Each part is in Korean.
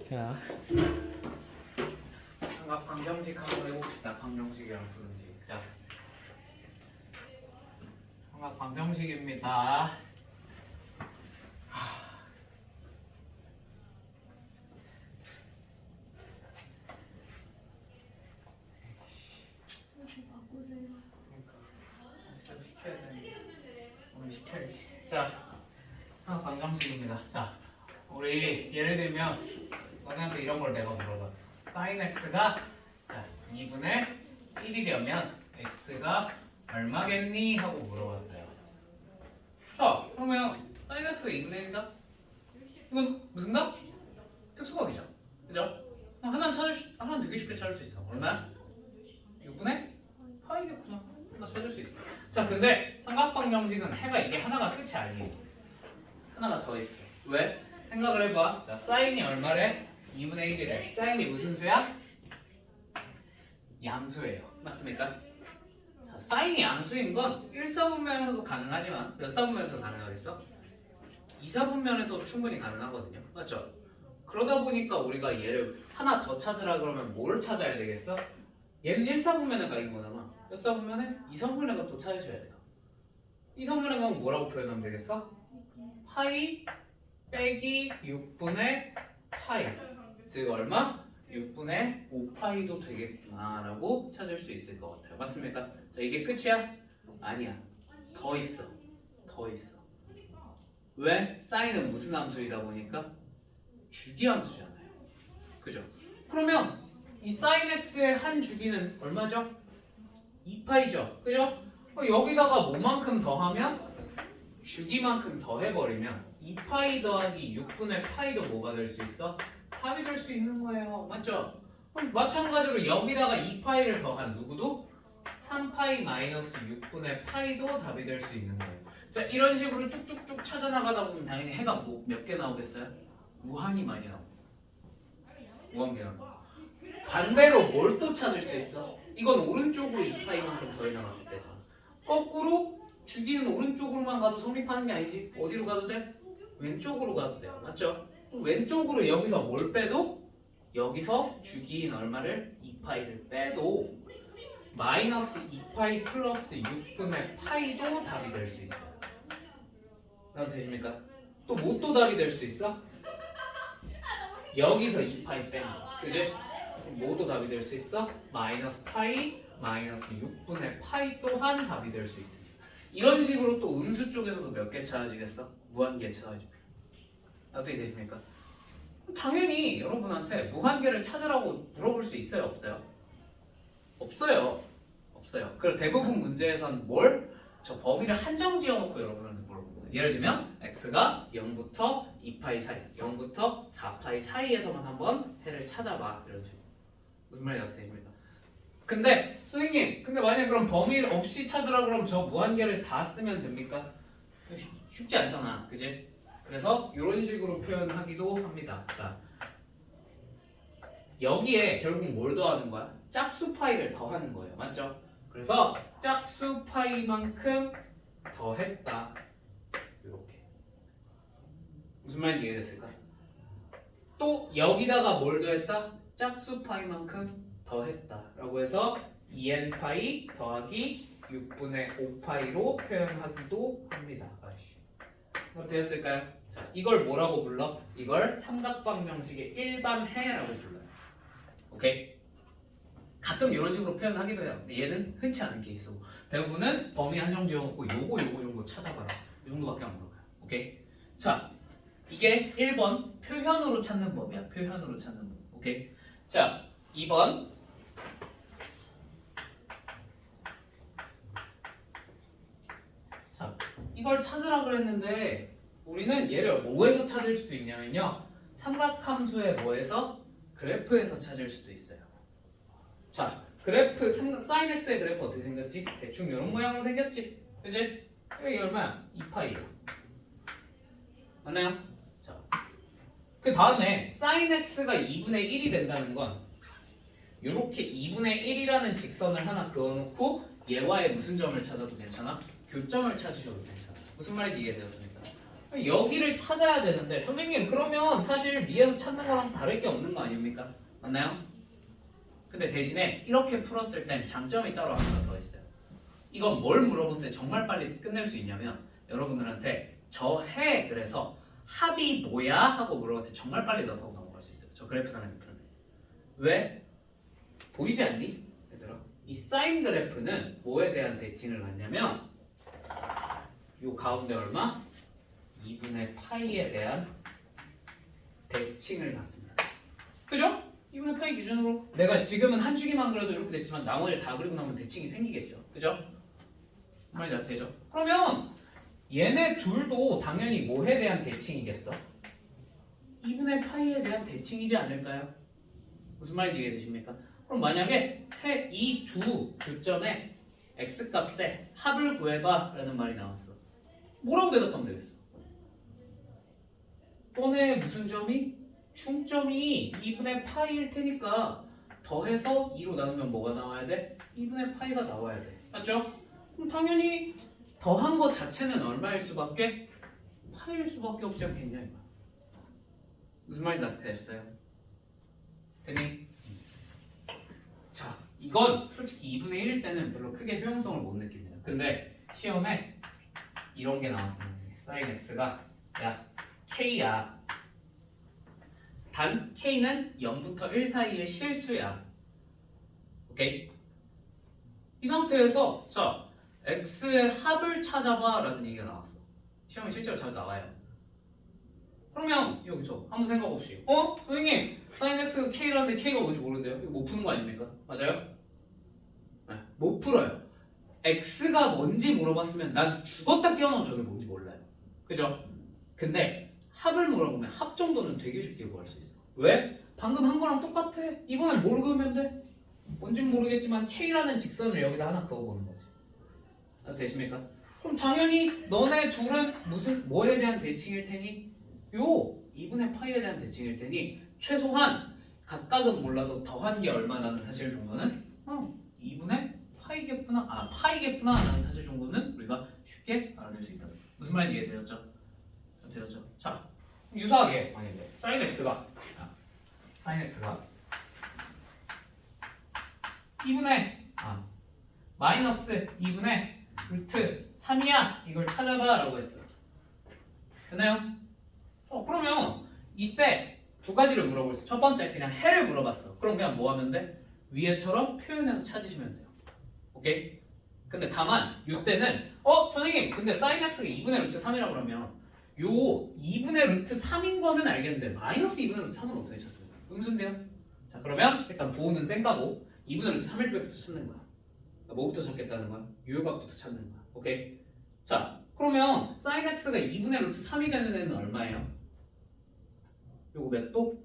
자, 삼각 방정식 한번 해봅시다. 방정식이랑 부등식. 자, 삼각 방정식입니다. 시켜야 되는데 오늘 시켜야지. 자, 삼각 방정식입니다. 자, 우리 예를 들면 너네한테 이런 걸 내가 물어봤어. sin x가 자 2분의 1이려면 x가 얼마겠니? 하고 물어봤어요. 자, 그러면 sin x가 2분의 1이다? 이건 무슨 답? 특수각이죠. 그죠? 하나는 되게 쉽게 찾을 수 있어. 얼마야? 6분의 파이겠구나. 하나 찾을 수 있어. 자, 근데 삼각방정식은 해가 이게 하나가 끝이 아니에요. 하나가 더 있어. 왜? 생각을 해봐. 자, 사인이 얼마래? 2분의 1이래. 사인이 무슨 수야? 양수예요. 맞습니까? 자, 사인이 양수인 건 1사분면에서도 가능하지만 몇 사분면에서 가능하겠어? 2사분면에서도 충분히 가능하거든요. 맞죠? 그러다 보니까 우리가 얘를 하나 더 찾으라 그러면 뭘 찾아야 되겠어? 얘는 1사분면에 가 있는 거잖아. 몇 사분면에? 2사분면에 가또 찾으셔야 돼요. 2사분면에 가면 뭐라고 표현하면 되겠어? 파이 빼기 6분의 파이. 즉 얼마? 6분의 5파이도 되겠구나 라고 찾을 수 있을 것 같아요. 맞습니까? 자, 이게 끝이야? 아니야. 더 있어. 더 있어. 왜? 사인은 무슨 함수이다 보니까 주기함수잖아요. 그죠? 그러면 이 sin x의 한 주기는 얼마죠? 2파이죠. 그죠? 여기다가 뭐만큼 더하면 주기만큼 더해버리면 2파이 더하기 6분의 파이도 뭐가 될 수 있어? 답이 될 수 있는 거예요. 맞죠? 그럼 마찬가지로 여기다가 2파이를 더한 누구도 3파이 마이너스 6분의 파이도 답이 될 수 있는 거예요. 자, 이런 식으로 쭉쭉쭉 찾아나가다 보면 당연히 해가 몇 개 나오겠어요? 무한히 많이 나오고 무한계나. 반대로 뭘 또 찾을 수 있어? 이건 오른쪽으로 2파이만큼 더해 나갔을 때잖아. 거꾸로 주기는 오른쪽으로만 가도 성립하는 게 아니지. 어디로 가도 돼? 왼쪽으로 가도 돼요. 맞죠? 왼쪽으로 여기서 뭘 빼도 여기서 주기인 얼마를 2파이를 빼도 마이너스 2파이 플러스 6분의 파이도 답이 될 수 있어요. 그럼 되십니까? 또 뭐 또 답이 될 수 있어? 여기서 2파이 빼는 거. 그지? 뭐도 답이 될 수 있어? 마이너스 파이 마이너스 6분의 파이 또한 답이 될 수 있습니다. 이런 식으로 또 음수 쪽에서도 몇 개 찾아지겠어? 무한계 찾아집니다. 어떻게 되십니까? 당연히 여러분한테 무한계를 찾으라고 물어볼 수 있어요? 없어요? 없어요. 없어요. 그래서 대부분 문제에선 뭘? 저 범위를 한정 지어놓고 여러분한테 물어보거든요. 예를 들면 x가 0부터 2파이 사이, 0부터 4파이 사이에서만 한번 해를 찾아봐. 이런 식으로. 무슨 말인지 되십니까? 근데 선생님, 근데 만약에 그럼 범위 없이 찾으라 그러면 저 무한계를 다 쓰면 됩니까? 쉽지 않잖아. 그지? 그래서 이런 식으로 표현하기도 합니다. 자, 여기에 결국 뭘 더하는 거야? 짝수 파이를 더하는 거예요. 맞죠? 그래서 짝수 파이만큼 더했다. 이렇게. 무슨 말인지 이해됐을까? 또 여기다가 뭘 더했다? 짝수 파이만큼 더했다. 라고 해서 2n 파이 더하기 6분의 5파이로 표현하기도 합니다. 그럼 되었을까요? 자, 이걸 뭐라고 불러? 이걸 삼각방정식의 일반해라고 불러요. 오케이? 가끔 이런 식으로 표현하기도 해요. 근데 얘는 흔치 않은 케이스고 대부분은 범위 한정 지어놓고 요거 정도 찾아봐라. 이 정도밖에 안 물어봐요. 오케이? 자, 이게 1번 표현으로 찾는 법이야. 표현으로 찾는 법. 오케이? 자, 2번 자, 이걸 찾으라 그랬는데 우리는 얘를 뭐에서 찾을 수도 있냐면요. 삼각함수의 뭐에서? 그래프에서 찾을 수도 있어요. 자, 그래프, sin x의 그래프 어떻게 생겼지? 대충 이런 모양으로 생겼지? 그치? 여기 얼마야? 2파이야. 맞나요? 자, 그 다음에 sin x가 2분의 1이 된다는 건 이렇게 2분의 1이라는 직선을 하나 그어놓고 얘와의 무슨 점을 찾아도 괜찮아? 교점을 찾으셔도 괜찮아. 무슨 말인지 이해되었습니까? 여기를 찾아야 되는데 선생님 그러면 사실 위에서 찾는 거랑 다를 게 없는 거 아닙니까? 맞나요? 근데 대신에 이렇게 풀었을 땐 장점이 따로 하나 더 있어요. 이건 뭘 물어봤을 때 정말 빨리 끝낼 수 있냐면 여러분들한테 저 해 그래서 합이 뭐야? 하고 물어봤을 때 정말 빨리 답하고 넘어갈 수 있어요. 저 그래프상에서 풀면. 왜? 보이지 않니? 얘들아 이 사인 그래프는 뭐에 대한 대칭을 갖냐면 요 가운데 얼마? 2분의 파이에 대한 대칭을 갖습니다. 그죠? 2분의 파이 기준으로 내가 지금은 한 줄기만 그려서 이렇게 됐지만 나머지 다 그리고 나면 대칭이 생기겠죠. 그죠? 말이 다 되죠? 그러면 얘네 둘도 당연히 뭐에 대한 대칭이겠어? 2분의 파이에 대한 대칭이지 않을까요? 무슨 말인지 이해되십니까? 그럼 만약에 이 두 교점의 x값의 합을 구해봐 라는 말이 나왔어. 뭐라고 대답하면 되겠어? 너네 무슨 점이? 중점이 2분의 파이일 테니까 더해서 2로 나누면 뭐가 나와야 돼? 2분의 파이가 나와야 돼. 맞죠? 그럼 당연히 더한 거 자체는 얼마일 수밖에? 파이일 수밖에 없지 않겠냐 이거. 무슨 말인지 되셨어요? 되니? 자, 이건 솔직히 2분의 1일 때는 별로 크게 효용성을 못 느낍니다. 근데 시험에 이런 게 나왔습니다. sin x가 야 k야. 단 k는 0부터 1 사이의 실수야. 오케이? 이 상태에서 자 x의 합을 찾아봐 라는 얘기가 나왔어. 시험에 실제로 자주 나와요. 그러면 여기서 아무 생각 없이 선생님 sin x가 k라는데 k가 뭔지 모르는데요? 이거 못 푸는 거 아닙니까? 맞아요? 네, 못 풀어요. x가 뭔지 물어봤으면 난 죽었다 깨어나도 저게 뭔지 몰라요. 그죠? 근데 합을 물어보면 합 정도는 되게 쉽게 구할 수 있어. 왜? 방금 한 거랑 똑같아. 이번엔 뭘 그으면 돼? 뭔진 모르겠지만 K라는 직선을 여기다 하나 그어보는 거지. 되십니까? 그럼 당연히 너네 둘은 무슨 뭐에 대한 대칭일 테니? 요 2분의 파이에 대한 대칭일 테니 최소한 각각은 몰라도 더한 게 얼마라는 사실 정도는 2분의 파이겠구나. 파이겠구나 라는 사실 정도는 우리가 쉽게 알아낼 수 있다. 무슨 말인지 이해되셨죠? 되셨죠? 자, 유사하게 만약에 sin x가 2분의 마이너스 2분의 루트 3이야 이걸 찾아봐 라고 했어요. 되나요? 그러면 이때 두 가지를 물어볼 수 있어요. 첫 번째 그냥 해를 물어봤어. 그럼 그냥 뭐 하면 돼? 위에처럼 표현해서 찾으시면 돼요. 오케이? 근데 다만 이때는 선생님 근데 sin x가 2분의 루트 3이라고 그러면 요 2분의 루트 3인 거는 알겠는데 마이너스 2분의 루트 3은 어떻게 찾습니까? 음수인데요? 자 그러면 일단 부호는 쌩까고 2분의 루트 3일 때부터 찾는 거야. 뭐부터 찾겠다는 거야? 요각부터 찾는 거야. 오케이? 자 그러면 sin x가 2분의 루트 3이 되는 애는 얼마예요? 요거 몇 도?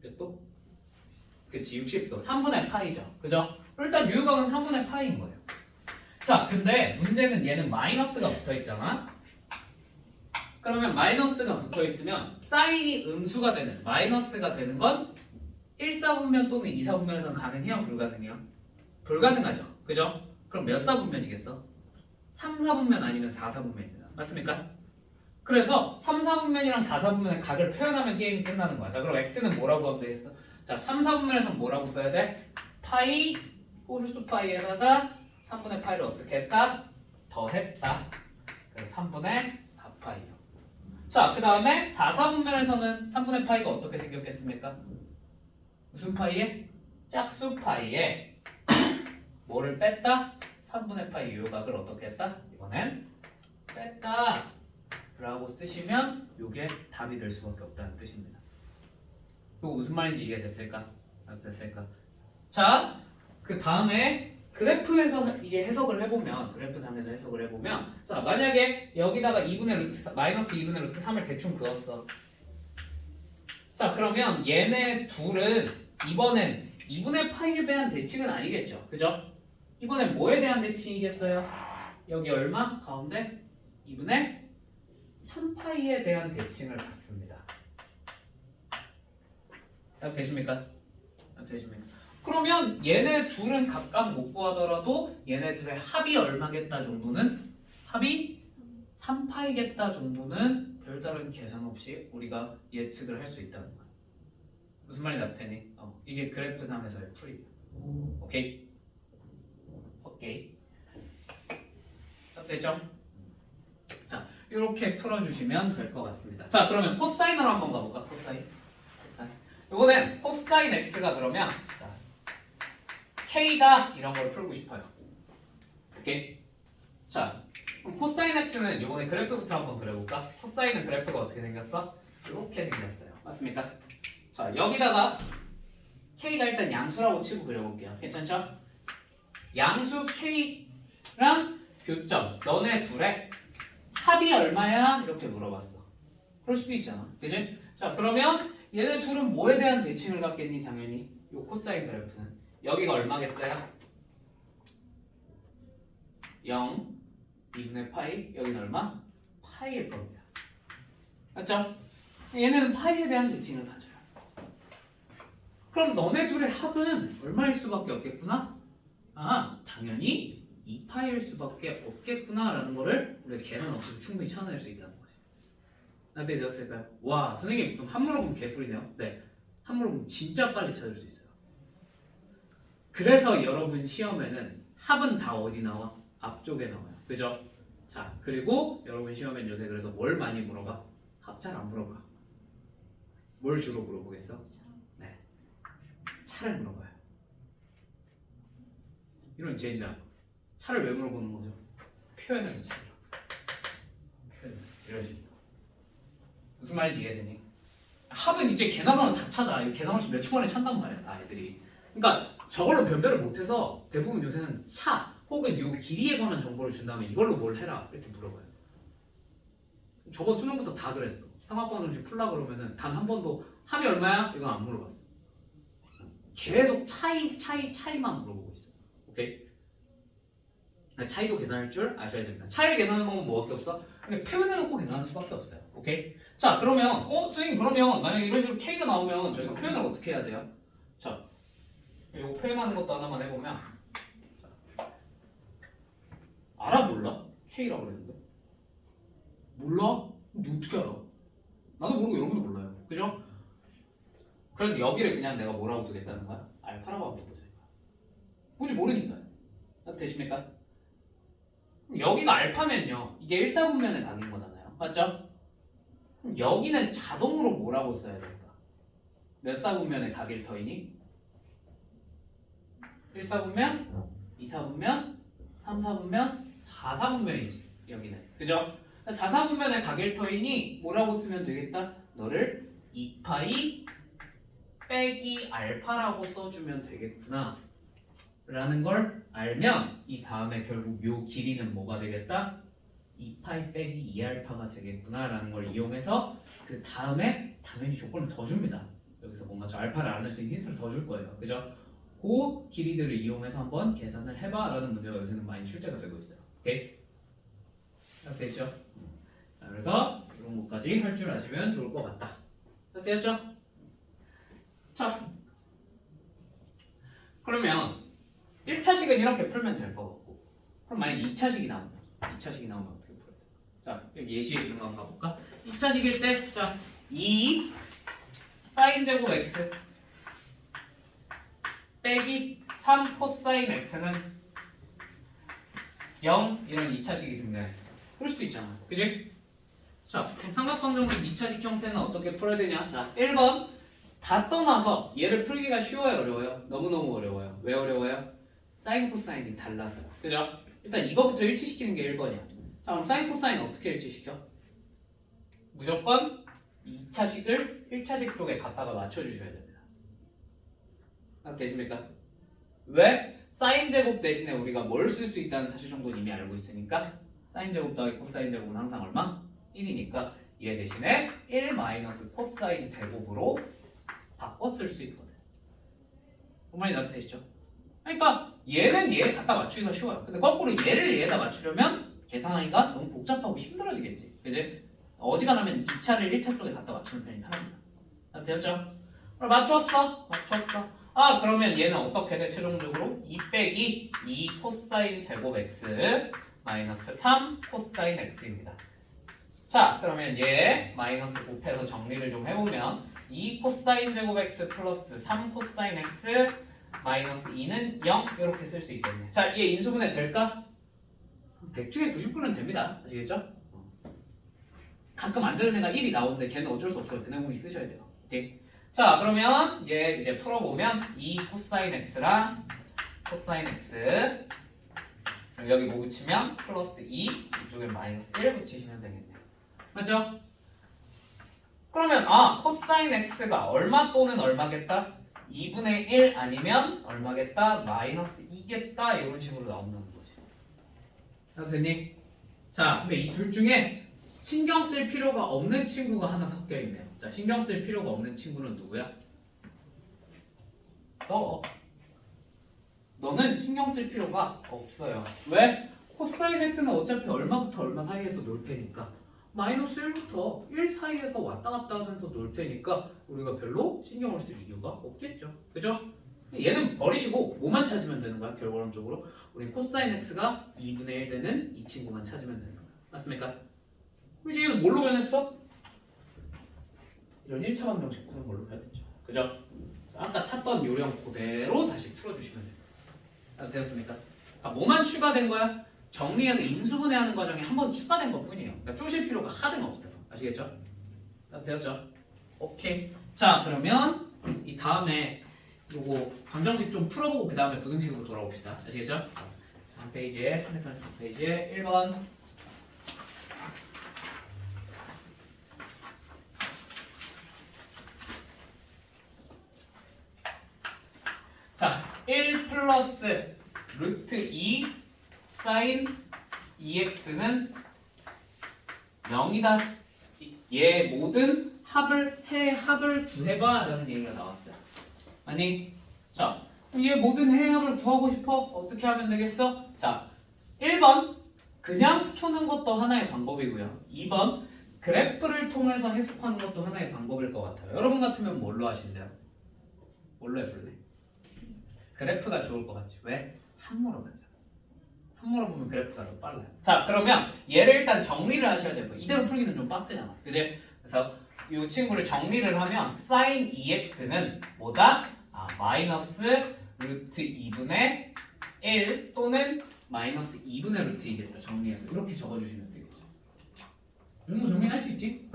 몇 도? 그치 60도 3분의 파이죠. 그죠? 일단 요각은 3분의 파이인 거예요. 자, 근데 문제는 얘는 마이너스가 붙어있잖아. 그러면 마이너스가 붙어있으면 사인이 음수가 되는 마이너스가 되는 건 1사분면 또는 2사분면에서는 가능해요? 불가능해요? 불가능하죠. 그죠? 그럼 몇 사분면이겠어? 3사분면 아니면 4사분면입니다. 맞습니까? 그래서 3사분면이랑 4사분면의 각을 표현하면 게임이 끝나는 거야. 자, 그럼 x는 뭐라고 하면 되겠어? 자, 3사분면에서는 뭐라고 써야 돼? 파이 호수수 파이에다가 3분의 파이를 어떻게 했다? 더했다. 그래서 3분의 4파이요. 자, 그 다음에 4사분면에서는 3분의 파이가 어떻게 생겼겠습니까? 무슨 파이에? 짝수 파이에 뭐를 뺐다? 3분의 파이 요각을 어떻게 했다? 이번엔 뺐다 라고 쓰시면 이게 답이 될 수밖에 없다는 뜻입니다. 이거 무슨 말인지 이해됐을까? 자, 그 다음에 그래프에서 이게 해석을 해보면 그래프상에서 해석을 해보면 자 만약에 여기다가 2분의 루트 마이너스 2분의 루트 3을 대충 그었어. 자 그러면 얘네 둘은 이번엔 2분의 파이에 대한 대칭은 아니겠죠. 그죠? 이번엔 뭐에 대한 대칭이겠어요? 여기 얼마? 가운데 2분의 3파이에 대한 대칭을 갖습니다. 답 되십니까? 그러면 얘네 둘은 각각 못 구하더라도 얘네 둘의 합이 얼마겠다 정도는 합이 3파이겠다 정도는 별다른 계산 없이 우리가 예측을 할 수 있다는 거야. 무슨 말인지 알 테니? 이게 그래프상에서의 풀이. 오케이? 오케이. 됐죠? 자, 이렇게 풀어주시면 될 것 같습니다. 자, 그러면 코사인으로 한번 가볼까? 코사인. 이거는 코사인 x가 그러면 자, k다 이런 걸 풀고 싶어요. 오케이? 자, 그럼 코사인 x는 이번에 그래프부터 한번 그려볼까? 코사인은 그래프가 어떻게 생겼어? 이렇게 생겼어요. 맞습니까? 자, 여기다가 k가 일단 양수라고 치고 그려볼게요. 괜찮죠? 양수 k랑 교점, 너네 둘의 합이 얼마야? 이렇게 물어봤어. 그럴 수도 있잖아. 그치? 자, 그러면 얘네 둘은 뭐에 대한 대칭을 갖겠니? 당연히 요 코사인 그래프는 여기가 얼마겠어요? 0, 2분의 파이, 여기는 얼마? 파이일 겁니다. 맞죠? 얘네는 파이에 대한 대칭을 가져요. 그럼 너네 둘의 합은 얼마일 수밖에 없겠구나? 아, 당연히 2파일 수밖에 없겠구나라는 거를 우리가 계산 없이도 충분히 찾아낼 수 있다는 거지. 나한테 되었을까요? 와, 선생님 그럼 한 물어보면 개꿀이네요. 네, 한 물어보면 진짜 빨리 찾을 수 있어요. 그래서 여러분 시험에는 합은 다 어디 나와? 앞쪽에 나와요. 그죠? 자, 그리고 여러분 시험엔 요새 그래서 뭘 많이 물어봐? 합 잘 안 물어봐. 뭘 주로 물어보겠어? 네, 차를 물어봐요. 이런 젠장. 차를 왜 물어보는 거죠? 표현해서 차이라고. 표현해서 이런 식으로. 무슨 말인지 이해되니? 합은 이제 계산하면 다 찾아. 이거 계산 없이 몇 초 만에 찾단 말이야, 다 애들이. 그러니까 저걸로 변별을 못해서 대부분 요새는 차 혹은 요 길이에 관한 정보를 준다면 이걸로 뭘 해라 이렇게 물어봐요. 저번 수능부터 다 그랬어. 삼합방 정식 풀라 그러면은 단 한 번도 합이 얼마야? 이건 안 물어봤어. 계속 차이만 물어보고 있어. 오케이? 차이도 계산할 줄 아셔야 됩니다. 차이를 계산하는 방법은 뭐밖에 없어? 그냥 표현해놓고 계산할 수밖에 없어요. 오케이? 자, 그러면 선생님 그러면 만약에 이런 식으로 K가 나오면 저희가 표현을 어떻게 해야 돼요? 자, 이거 표현하는 것도 하나만 해보면 자, 알아 몰라? K라고 그랬는데 몰라? 너 어떻게 알아? 나도 모르고 여러분도 몰라요. 그죠? 그래서 여기를 그냥 내가 뭐라고 두겠다는 거야? 알파라고 한번 보자. 뭔지 모르니까요. 되십니까? 여기가 알파면요 이게 1사분면의 각인 거잖아요. 맞죠? 그럼 여기는 자동으로 뭐라고 써야 될까? 몇 사분면의 각일 터이니? 1사분면, 2사분면, 3사분면, 4사분면이지 여기는. 그죠? 4사분면의 각일 터이니 뭐라고 쓰면 되겠다? 너를 2파이 빼기 알파라고 써주면 되겠구나 라는 걸 알면 이 다음에 결국 요 길이는 뭐가 되겠다? 2파이 빼기 2알파가 되겠구나 라는 걸 이용해서 그 다음에 당연히 조건을 더 줍니다. 여기서 뭔가 저 알파를 알아낼 수 있는 힌트를 더 줄 거예요. 그죠? 그 길이들을 이용해서 한번 계산을 해봐 라는 문제가 요새는 많이 출제가 되고 있어요. 오케이? 되시죠? 자, 그래서 이런 것까지 할 줄 아시면 좋을 것 같다. 됐죠? 자, 그러면 1차식은 이렇게 풀면 될 것 같고 그럼 만약 2차식이 나오면 어떻게 풀어야 돼? 자, 여기 예시에 있는 거 한번 가볼까? 2차식일 때 자, 2 사인 제곱 x 빼기 3 코사인 x는 0 이런 2차식이 등장했어. 그럴 수도 있잖아. 그지? 자, 그럼 삼각방정식 2차식 형태는 어떻게 풀어야 되냐? 자, 1번 다 떠나서 얘를 풀기가 쉬워요, 어려워요? 너무너무 어려워요. 왜 어려워요? 사인 코사인이 달라서요. 그죠? 일단 이거부터 일치시키는 게 1번이야. 자, 그럼 사인 코사인 어떻게 일치시켜? 무조건 2차식을 1차식 쪽에 갖다가 맞춰주셔야 됩니다. 되십니까? 왜? 사인 제곱 대신에 우리가 뭘 쓸 수 있다는 사실 정도는 이미 알고 있으니까 사인 제곱 더하기 코사인 제곱은 항상 얼마? 1이니까 얘 대신에 1 마이너스 코사인 제곱으로 바꿔 쓸 수 있거든. 정말 이해가 되시죠? 그러니까 얘는 얘 갖다 맞추기가 쉬워요. 근데 거꾸로 얘를 얘에다 맞추려면 계산하기가 너무 복잡하고 힘들어지겠지. 그지? 어지간하면 2차를 1차 쪽에 갖다 맞추는 편이 편합니다. 되었죠? 그럼 맞췄어? 아, 그러면 얘는 어떻게 돼? 최종적으로 2 빼기 2 코사인 제곱 x 마이너스 3 코사인 x입니다. 자, 그러면 얘 마이너스 곱해서 정리를 좀 해보면 2 코사인 제곱 x 플러스 3 코사인 x 마이너스 2는 0 이렇게 쓸 수 있겠네. 자, 얘 인수분해 될까? 100 중에 99는 됩니다. 아시겠죠? 가끔 안 되는 애가 1이 나오는데 걔는 어쩔 수 없어요. 그냥 공식 쓰셔야 돼요. 오케이? 자, 그러면 얘 이제 풀어보면 2 코사인 x랑 코사인 x 여기 뭐 붙이면 플러스 2 이쪽에 마이너스 1 붙이시면 되겠네요. 맞죠? 그러면 코사인 x가 얼마 또는 얼마겠다? 2분의 1 아니면 얼마겠다? 마이너스 2겠다 이런 식으로 나온다는 거지. 선생님, 자, 근데 이 둘 중에 신경 쓸 필요가 없는 친구가 하나 섞여 있네요. 자, 신경 쓸 필요가 없는 친구는 누구야? 너는 신경 쓸 필요가 없어요. 왜? 코사인 x는 어차피 얼마부터 얼마 사이에서 놀 테니까 마이너스 1부터 1 사이에서 왔다 갔다 하면서 놀 테니까 우리가 별로 신경을 쓸 이유가 없겠죠. 그죠? 얘는 버리시고 뭐만 찾으면 되는 거야. 결과론적으로 우린 코사인 x가 2분의 1 되는 이 친구만 찾으면 되는 거야. 맞습니까? 이제 얘는 뭘로 변했어? 이런 1차 방정식 푸는 걸로 변했죠. 그죠? 아까 찾던 요령 그대로 다시 풀어주시면 돼요. 되었습니까? 뭐만 추가된 거야? 정리해서 인수분해하는 과정에 한 번 추가된 것 뿐이에요. 그러니까 쪼실 필요가 하등 없어요. 아시겠죠? 되었죠? 오케이. 자, 그러면 이 다음에 요거 방정식 좀 풀어보고 그 다음에 부등식으로 돌아옵시다. 아시겠죠? 다음 페이지에, 핸드폰 페이지에 1번. 자, 1 플러스 루트 2 사인 2x는 0이다. 얘 모든 합을 구해봐 라는 얘기가 나왔어요. 아니, 자, 얘 모든 합을 구하고 싶어? 어떻게 하면 되겠어? 자, 1번 그냥 푸는 것도 하나의 방법이고요. 2번 그래프를 통해서 해석하는 것도 하나의 방법일 것 같아요. 여러분 같으면 뭘로 하실래요? 뭘로 해볼래? 그래프가 좋을 것 같지. 왜? 함수로 가자. 함수로 보면 그래프가 더 빨라요. 자, 그러면 얘를 일단 정리를 하셔야 되고 이대로 풀기는 좀 빡세잖아. 그지? 그래서 이 친구를 정리를 하면 sin 2x는 뭐다? 마이너스 루트 2분의 1 또는 마이너스 2분의 루트 2겠다. 정리해서 이렇게 적어주시면 되겠죠. 이 정도 정리할 수 있지?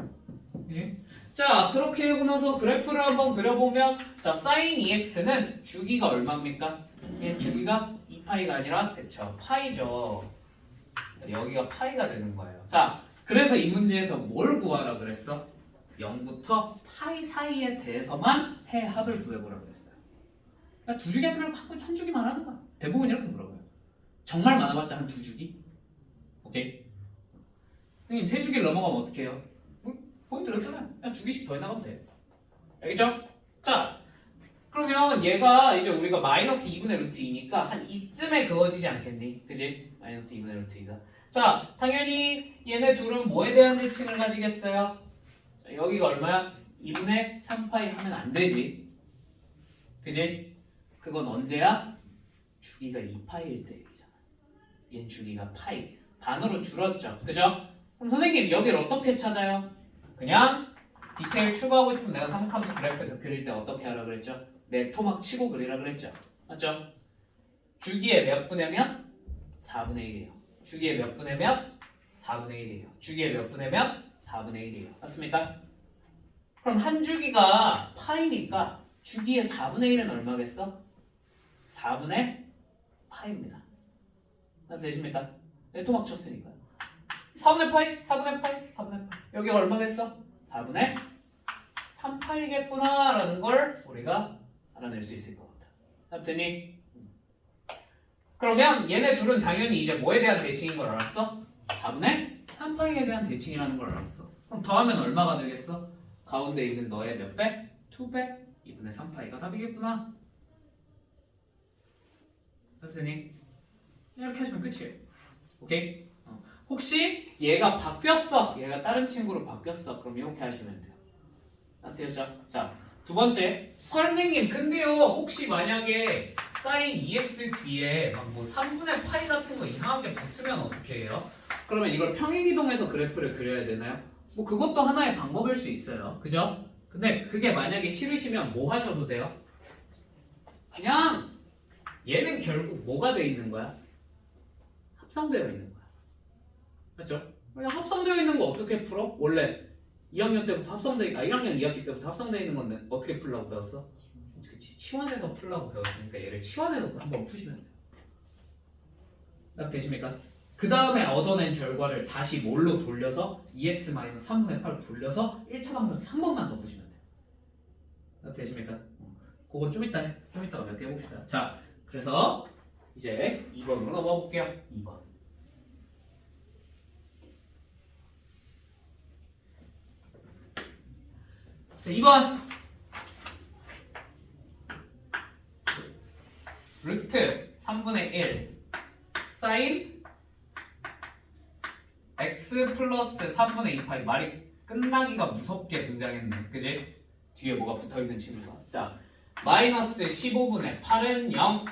네. 자, 그렇게 하고 나서 그래프를 한번 그려보면 자, sin 2x는 주기가 얼마입니까? 얘 주기가 2파이가 아니라 그쵸, 파이죠. 여기가 파이가 되는 거예요. 자, 그래서 이 문제에서 뭘 구하라 그랬어? 0부터 파이 사이에 대해서만 해합을 구해보라 그랬어요. 그러니까 두 주기 앞에는 한 주기만 하는 거야. 대부분 이렇게 물어봐요. 정말 많아봤자 한 두 주기? 오케이? 선생님 세 주기를 넘어가면 어떻게 해요? 포인트 들었잖아요. 그냥 주기씩 더 해나가면 돼요. 알겠죠? 자, 그러면 얘가 이제 우리가 마이너스 2분의 루트 2니까 한 이쯤에 그어지지 않겠니? 그지? 마이너스 2분의 루트 2가. 자, 당연히 얘네 둘은 뭐에 대한 대칭을 가지겠어요? 자, 여기가 얼마야? 2분의 3파이 하면 안 되지. 그지? 그건 언제야? 주기가 2파이일 때 얘기잖아. 얘는 주기가 파이. 반으로 줄었죠. 그죠? 그럼 선생님 여기를 어떻게 찾아요? 그냥 디테일 추가하고 싶으면 내가 삼각함수 그래프에서 그릴 때 어떻게 하라 그랬죠? 내 토막 치고 그리라 그랬죠? 맞죠? 주기의 몇 분의 몇? 4분의 1이에요. 주기의 몇 분의 몇? 4분의 1이에요. 주기의 몇 분의 몇? 4분의 1이에요. 맞습니까? 그럼 한 주기가 파이니까 주기의 4분의 1은 얼마겠어? 4분의 파이입니다. 되십니까? 내 토막 쳤으니까요. 4분의 파이? 4분의 파이? 4분의 파이. 여기가 얼마겠어? 4분의 3파이겠구나 라는 걸 우리가 알아낼 수 있을 것 같아. 아무튼이 그러면 얘네 둘은 당연히 이제 뭐에 대한 대칭인 걸 알았어? 4분의 3파이에 대한 대칭이라는 걸 알았어. 그럼 더하면 얼마가 되겠어? 가운데 있는 너의 몇 배? 2배? 2분의 3파이가 답이겠구나. 아무튼이 이렇게 하시면 끝이에요. 오케이? 혹시 얘가 바뀌었어. 얘가 다른 친구로 바뀌었어. 그럼 이렇게 하시면 돼요. 아시겠죠? 자, 두 번째. 선생님, 근데요. 혹시 만약에 사인 2x 뒤에 막 뭐 3분의 파이 같은 거 이상하게 붙으면 어떻게 해요? 그러면 이걸 평행이동해서 그래프를 그려야 되나요? 뭐 그것도 하나의 방법일 수 있어요. 그죠? 근데 그게 만약에 싫으시면 뭐 하셔도 돼요? 그냥 얘는 결국 뭐가 돼 있는 거야? 합성되어 있는 거야. 맞죠? 그냥 합성되어 있는 거 어떻게 풀어? 원래 2학년 때부터 1학년 2학기 때부터 합성되어 있는 건데 어떻게 풀라고 배웠어? 그치, 치환해서 풀라고 배웠으니까 얘를 치환해서 한번 푸시면 돼요. 딱 되십니까? 그 다음에 얻어낸 결과를 다시 뭘로 돌려서 2x-3분의 8로 돌려서 1차 방정식 한 번만 더 푸시면 돼요. 딱 되십니까? 그건 좀 이따 해. 좀 이따가 몇 개 해봅시다. 자, 그래서 이제 2번으로 넘어가 볼게요. 2번. 자, 2번. 루트 3분의 1 사인 x 플러스 3분의 2파이. 말이 끝나기가 무섭게 등장했네. 그지? 뒤에 뭐가 붙어있는 친구가. 자, 마이너스 15분의 8은 0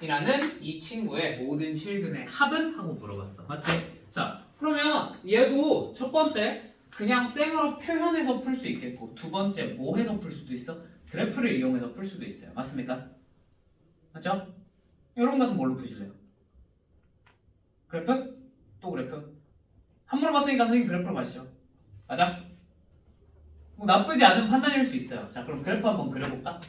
이라는 이 친구의 모든 실근의 합은? 하고 물어봤어. 맞지? 자, 그러면 얘도 첫 번째 그냥 쌩으로 표현해서 풀 수 있겠고 두 번째 뭐 해서 풀 수도 있어? 그래프를 이용해서 풀 수도 있어요. 맞습니까? 맞죠? 여러분 같은 뭘로 푸실래요? 그래프? 또 그래프? 한 번 물어봤으니까 선생님 그래프로 가시죠. 맞아? 뭐 나쁘지 않은 판단일 수 있어요. 자, 그럼 그래프 한번 그려볼까?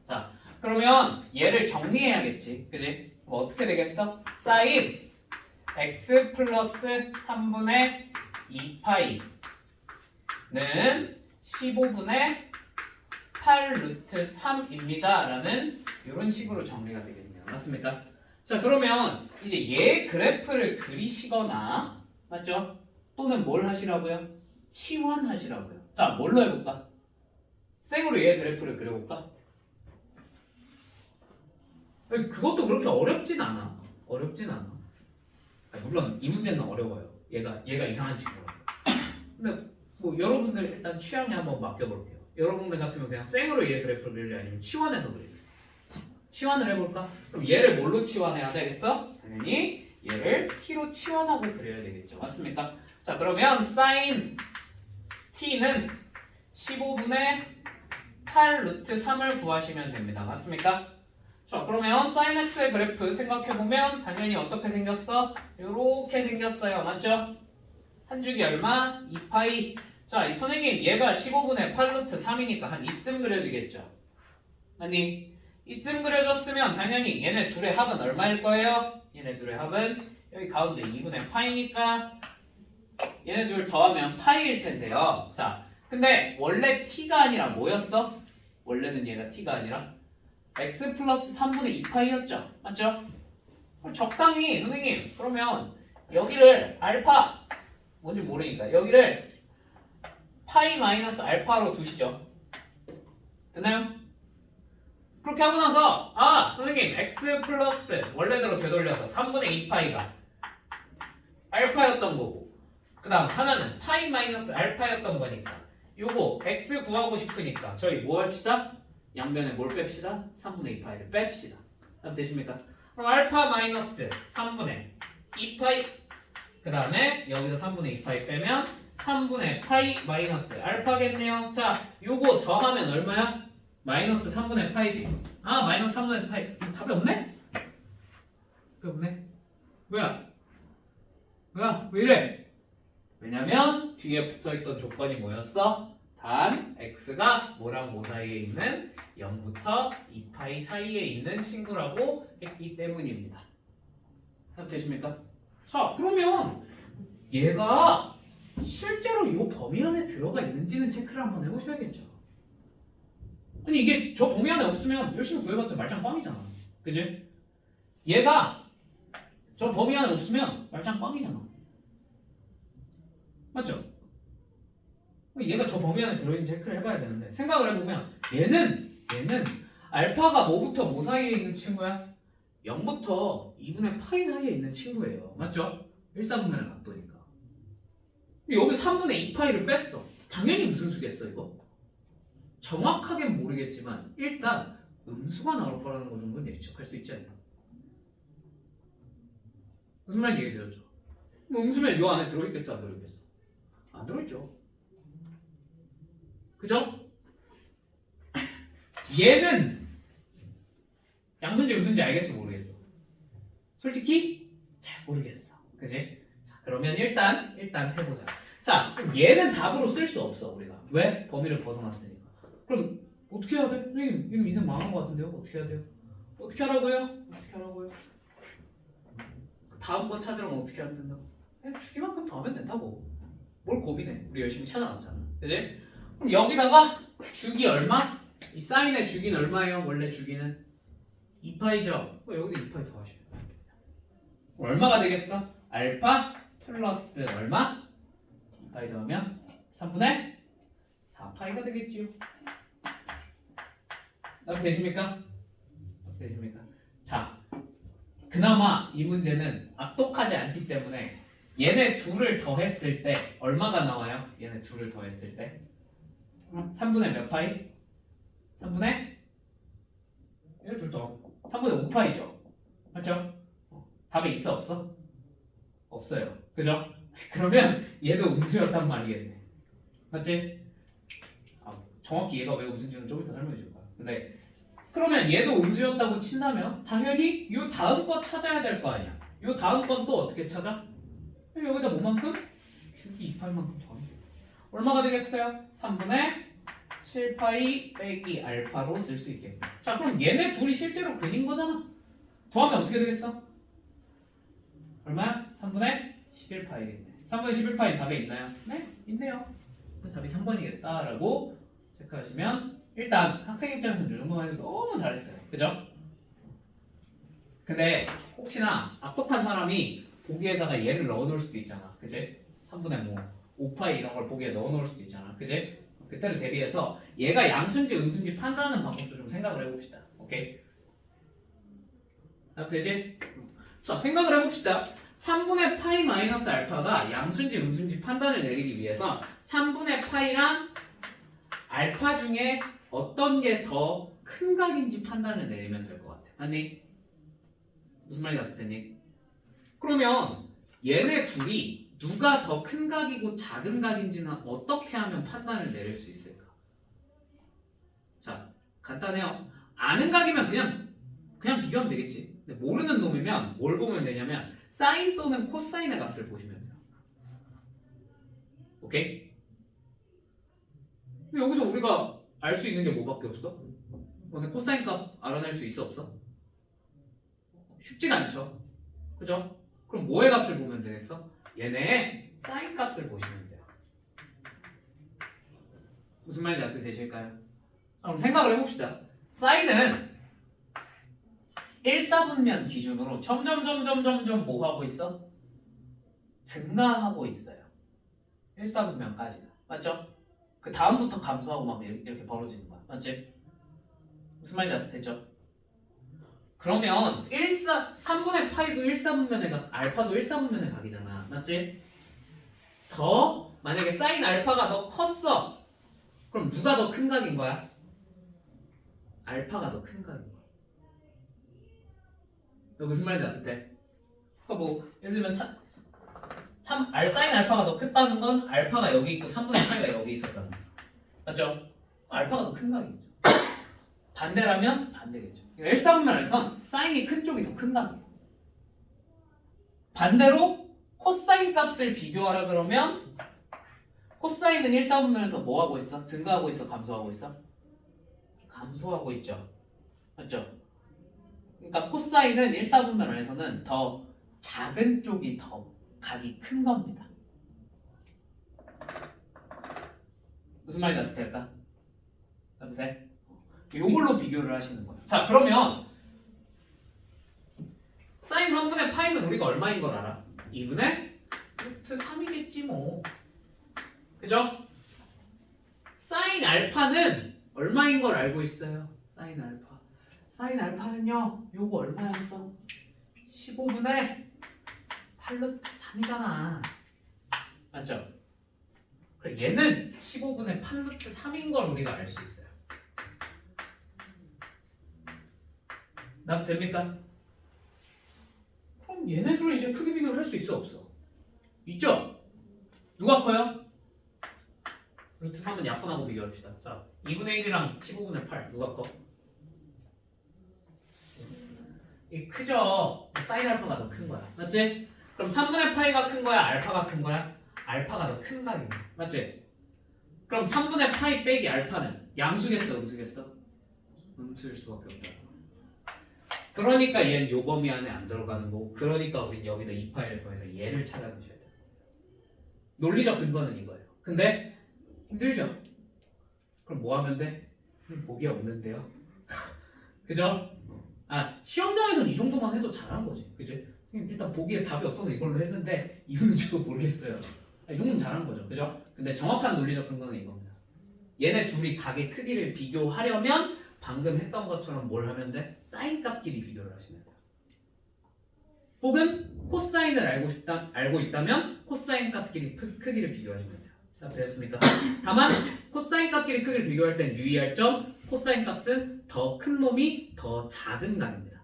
자, 그러면 얘를 정리해야겠지. 그지? 뭐 어떻게 되겠어? 사인 x 플러스 3분의 2파이는 15분의 8 루트 3입니다. 라는 이런 식으로 정리가 되겠네요. 맞습니까? 자, 그러면 이제 얘 그래프를 그리시거나, 맞죠? 또는 뭘 하시라고요? 치환하시라고요. 자, 뭘로 해볼까? 생으로 얘 그래프를 그려볼까? 그것도 그렇게 어렵진 않아. 물론 이 문제는 어려워요. 얘가 이상한 친구라서. 근데 뭐 여러분들 일단 취향에 한번 맡겨볼게요. 여러분들 같으면 그냥 생으로 얘 그래프를 그릴래 아니면 치환해서 그릴래? 치환을 해볼까? 그럼 얘를 뭘로 치환해야 되겠어? 당연히 얘를 t로 치환하고 그려야 되겠죠. 맞습니까? 자, 그러면 sin t는 15분의 8 루트 3을 구하시면 됩니다. 맞습니까? 자, 그러면 sin x의 그래프 생각해보면 당연히 어떻게 생겼어? 요렇게 생겼어요. 맞죠? 한 주기 얼마? 2파이. 자, 이 선생님 얘가 15분의 8 루트 3이니까 한 이쯤 그려지겠죠? 아니, 이쯤 그려졌으면 당연히 얘네 둘의 합은 얼마일 거예요? 얘네 둘의 합은 여기 가운데 2분의 파이니까 얘네 둘 더하면 파이일 텐데요. 자, 근데 원래 t가 아니라 뭐였어? 원래는 얘가 t가 아니라 x 플러스 3분의 2파이였죠. 맞죠? 적당히 선생님 그러면 여기를 알파 뭔지 모르니까 여기를 파이 마이너스 알파로 두시죠. 되나요? 그렇게 하고 나서 선생님 x 플러스 원래대로 되돌려서 3분의 2파이가 알파였던 거고 그 다음 하나는 파이 마이너스 알파였던 거니까 요거 x 구하고 싶으니까 저희 뭐 합시다? 양변에 뭘 뺍시다? 3분의 2파이를 뺍시다. 그럼 되십니까? 그럼 알파 마이너스 3분의 2파이 그 다음에 여기서 3분의 2파이 빼면 3분의 파이 마이너스 알파겠네요. 자, 요거 더하면 얼마야? 마이너스 3분의 파이지. 마이너스 3분의 파이. 답이 없네? 답이 없네. 뭐야? 왜 이래? 왜냐면 뒤에 붙어있던 조건이 뭐였어? 단 x가 뭐랑 뭐 사이에 있는 0부터 2파이 사이에 있는 친구라고 했기 때문입니다. 답 되십니까? 자, 그러면 얘가 실제로 이 범위 안에 들어가 있는지는 체크를 한번 해보셔야겠죠. 아니 이게 저 범위 안에 없으면 열심히 구해봤자 말짱 꽝이잖아. 그지? 얘가 저 범위 안에 없으면 말짱 꽝이잖아. 맞죠? 얘가 저 범위 안에 들어있는지 체크를 해봐야 되는데 생각을 해보면 얘는 알파가 뭐부터 뭐 사이에 있는 친구야? 0부터 2분의 파이 사이에 있는 친구예요. 맞죠? 1사분면의 각도니까. 여기 3분의 2파이를 뺐어. 당연히 무슨 수겠어 이거? 정확하게는 모르겠지만 일단 음수가 나올 거라는 거 정도는 예측할 수 있지 않나? 무슨 말인지 이해되셨죠? 뭐 음수면 요 안에 들어있겠어 안 들어있겠어? 안 들어있죠. 그죠? 얘는 양수인지 음수인지 알겠어 모르겠어? 솔직히 잘 모르겠어. 그지? 자 그러면 일단 해보자. 자 그럼 얘는 답으로 쓸 수 없어 우리가. 왜? 범위를 벗어났으니까. 그럼 어떻게 해야 돼? 선생님 이러면 인생 망한 것 같은데요? 어떻게 해야 돼요? 어떻게 하라고요? 어떻게 하라고요? 다음 거 찾으려면 어떻게 하면 된다고? 그냥 주기만큼 더 하면 된다고. 뭘 고민해? 우리 열심히 찾아놨잖아. 그지? 그럼 여기다가 주기 얼마? 이 사인의 주기는 얼마예요? 원래 주기는 2파이죠? 여기도 2파이 더 하시면 얼마가 되겠어? 알파 플러스 얼마? 2파이 더하면 3분의 4파이가 되겠지요. 답 되십니까? 되십니까? 자, 그나마 이 문제는 악독하지 않기 때문에 얘네 둘을 더했을 때 얼마가 나와요? 얘네 둘을 더했을 때 3분의 몇 파이? 3분의 얘네 둘 더 3분의 5파이죠. 맞죠? 답에 있어 없어? 없어요. 그죠? 그러면 얘도 음수였단 말이겠네. 맞지? 정확히 얘가 왜 음수인지는 좀 이따 설명해 줄 거야. 근데 그러면 얘도 음수였다고 친다면 당연히 요 다음 거 찾아야 될 거 아니야. 요 다음 건 또 어떻게 찾아? 여기다 뭐만큼? 주기 2파이만큼 더하면 얼마가 되겠어요? 3분의 7파이 빼기 알파로 쓸 수 있겠네. 자 그럼 얘네 둘이 실제로 근인 거잖아. 더하면 어떻게 되겠어? 얼마야? 3분의 11파이겠네. 3분의 11파이 답에 있나요? 네, 있네요. 답이 3번이겠다라고 체크하시면 일단 학생 입장에서는 이 정도만 해도 너무 잘했어요. 그죠? 근데 혹시나 악독한 사람이 보기에다가 얘를 넣어놓을 수도 있잖아. 그치? 3분의 뭐 5파이 이런 걸 보기에 넣어놓을 수도 있잖아. 그치? 그때를 대비해서 얘가 양수인지 음수인지 판단하는 방법도 좀 생각을 해봅시다. 오케이? 답 되지? 자 생각을 해봅시다. 3분의 파이 마이너스 알파가 양수인지 음수인지 판단을 내리기 위해서 3분의 파이랑 알파 중에 어떤 게 더 큰 각인지 판단을 내리면 될 것 같아. 맞니? 무슨 말이 같았니? 그러면 얘네 둘이 누가 더 큰 각이고 작은 각인지는 어떻게 하면 판단을 내릴 수 있을까? 자 간단해요. 아는 각이면 그냥 비교하면 되겠지. 근데 모르는 놈이면 뭘 보면 되냐면 사인 또는 코사인의 값을 보시면 돼요. 오케이? 근데 여기서 우리가 알 수 있는 게 뭐밖에 없어? 근데 코사인 값 알아낼 수 있어 없어? 쉽지가 않죠. 그죠? 그럼 뭐의 값을 보면 되겠어? 얘네의 사인 값을 보시면 돼요. 무슨 말인지 어떻게 되실까요? 그럼 생각을 해봅시다. 사인은 1사분면 기준으로 점점 뭐 하고 있어? 증가하고 있어요. 1사분면까지는. 맞죠? 그 다음부터 감소하고 막 이렇게 벌어지는 거야. 맞지? 무슨 말인지 알겠죠? 그러면 3분의 파이도 1사분면의 각, 알파도 1사분면의 각이잖아. 맞지? 만약에 사인 알파가 더 컸어. 그럼 누가 더 큰 각인 거야? 알파가 더 큰 각인 거야. 무슨 말인지 알겠대? 그러니까 뭐 예를 들면 사인 알파가 더 크다는 건 알파가 여기 있고 3분의 파이가 여기 있었다는 거죠. 맞죠? 알파가 더 큰 각이죠. 반대라면 반대겠죠. 그러니까 1사분면에선 사인이 큰 쪽이 더 큰 각이에요. 반대로 코사인 값을 비교하라 그러면 코사인은 1사분면에서 뭐 하고 있어? 증가하고 있어? 감소하고 있어? 감소하고 있죠. 맞죠? 그러니까 코사인은 1사분면 안에서는 더 작은 쪽이 더 각이 큰 겁니다. 무슨 말인지 알겠다? 알겠다? 요걸로 비교를 하시는 거예요. 자 그러면 사인 3분의 파이는 우리가 얼마인 걸 알아? 2분의 루트 3이겠지 뭐. 그죠? 사인 알파는 얼마인 걸 알고 있어요? 사인 알파. 사인 알파는요. 요거 얼마였어? 15분의 8루트 3이잖아. 맞죠? 그래 얘는 15분의 8루트 3인 걸 우리가 알 수 있어요. 납 됩니까? 그럼 얘네들은 이제 크기 비교를 할 수 있어 없어? 있죠? 누가 커요? 루트 3은 약분하고 비교합시다. 자, 2분의 1이랑 15분의 8 누가 커? 이 크죠? 사인 알파가 더 큰 거야. 맞지? 그럼 3분의 파이가 큰 거야? 알파가 큰 거야? 알파가 더 큰 각이야. 맞지? 그럼 3분의 파이 빼기 알파는 양수겠어? 음수겠어? 음수일 수밖에 없다. 그러니까 얘는 요 범위 안에 안 들어가는 거고 그러니까 우린 여기다 2파이를 더해서 얘를 찾아내셔야 돼요. 논리적 근거는 이거예요. 근데 힘들죠? 그럼 뭐 하면 돼? 보기 없는데요? 그죠? 아 시험장에서는 이 정도만 해도 잘한 거지 그지? 일단 보기에 답이 없어서 이걸로 했는데 이유는 저도 모르겠어요. 이 정도는 잘한 거죠 그죠? 근데 정확한 논리적 근거는 이겁니다. 얘네 둘이 각의 크기를 비교하려면 방금 했던 것처럼 뭘 하면 돼? 사인 값끼리 비교를 하시면 돼요. 혹은 코사인을 알고 있다면 코사인 값끼리 크기를 비교하시면 돼요. 자, 되었습니까? 다만 코사인 값끼리 크기를 비교할 땐 유의할 점 코사인 값은 더 큰 놈이 더 작은 값입니다.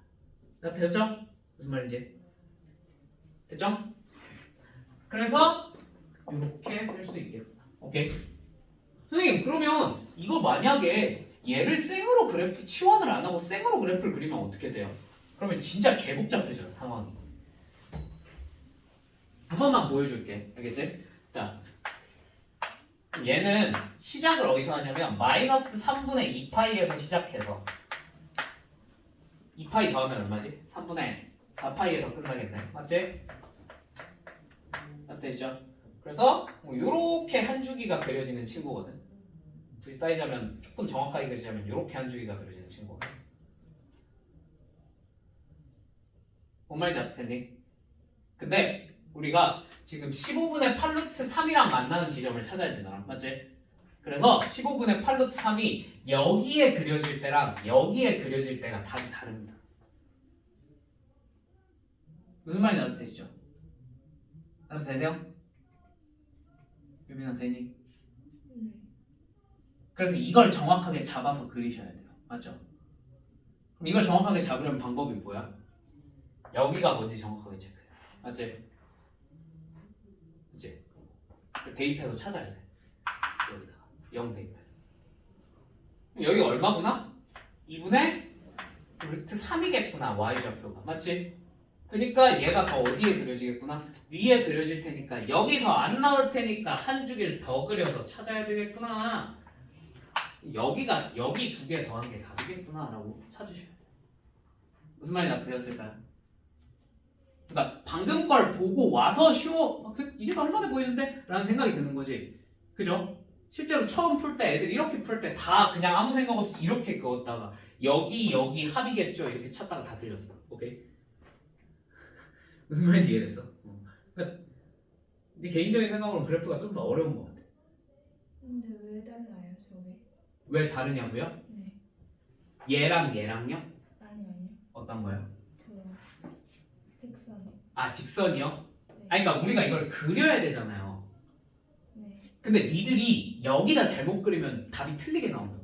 자, 되었죠? 무슨 말인지 됐죠? 그래서 이렇게 쓸 수 있겠구나. 오케이? 선생님 그러면 이거 만약에 얘를 생으로 그래프 치환을 안 하고 생으로 그래프를 그리면 어떻게 돼요? 그러면 진짜 개복잡해져요 상황이. 한 번만 보여줄게. 알겠지? 자, 얘는 시작을 어디서 하냐면 마이너스 3분의 2파이에서 시작해서 2파이 더하면 얼마지? 3분의 4파이에서 끝나겠네. 맞지? 되시죠? 그래서 뭐 요렇게 한 주기가 그려지는 친구거든. 굳이 따지자면 조금 정확하게 그리자면 요렇게 한 주기가 그려지는 친구거든. 뭔 말인지 알겠니? 근데 우리가 지금 15분의 8루트 3이랑 만나는 지점을 찾아야 되잖아. 맞지? 그래서 15분의 8루트 3이 여기에 그려질 때랑 여기에 그려질 때가 답이 다릅니다. 무슨 말인지 알아되시죠? 알아되세요? 유빈아 되니? 그래서 이걸 정확하게 잡아서 그리셔야 돼요. 맞죠? 그럼 이걸 정확하게 잡으려면 방법이 뭐야? 여기가 뭔지 정확하게 체크해. 맞지? 그치? 대입해서 찾아야 돼. 여기다가 0 대입해서. 여기가 얼마구나? 2분의 루트 3이겠구나. y좌표가. 맞지? 그러니까 얘가 더 어디에 그려지겠구나? 위에 그려질 테니까 여기서 안 나올 테니까 한 주기를 더 그려서 찾아야 되겠구나. 여기가 여기 두 개 더한 게 답이겠구나 라고 찾으셔야 돼요. 무슨 말인지 되었을까요? 그러니까 방금 걸 보고 와서 쉬워 이게 더 할만해 보이는데? 라는 생각이 드는 거지. 그죠? 실제로 처음 풀 때 애들이 이렇게 풀 때 다 그냥 아무 생각 없이 이렇게 그었다가 여기 합이겠죠 이렇게 찾다가 다 틀렸어. 오케이? 무슨 말인지 이해됐어? 그러니까 네 개인적인 생각으로는 그래프가 좀 더 어려운 것 같아. 근데 왜 달라요, 저게? 왜 다르냐고요? 네. 얘랑 얘랑요? 아니요. 어떤 거요? 저 직선. 아 직선이요? 네. 아니 그러니까 우리가 이걸 그려야 되잖아요. 네. 근데 니들이 여기다 잘못 그리면 답이 틀리게 나온다.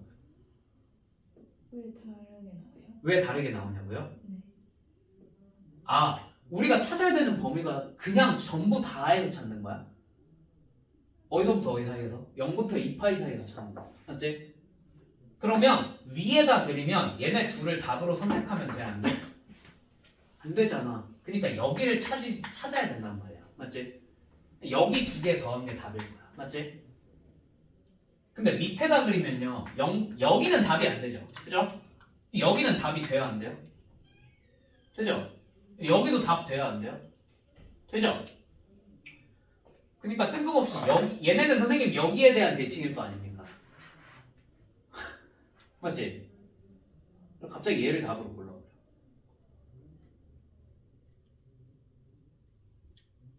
왜 다르게 나와요? 왜 다르게 나오냐고요? 네. 아 우리가 찾아야 되는 범위가 그냥 전부 다에서 찾는 거야? 어디서부터 어디 사이에서? 0부터 2파이 사이에서 찾는 거야. 맞지? 그러면 위에다 그리면 얘네 둘을 답으로 선택하면 돼? 안 돼? 안 되잖아. 그러니까 여기를 찾아야 된단 말이야. 맞지? 여기 두 개 더한 게 답일 거야. 맞지? 근데 밑에다 그리면요. 여기는 답이 안 되죠. 그죠? 여기는 답이 돼야 안 돼요? 되죠? 여기도 답 돼야 안 돼요? 되죠? 그러니까 뜬금없이 얘네는 선생님 여기에 대한 대칭일 거 아닙니까? 맞지? 갑자기 얘를 답으로 골라버려.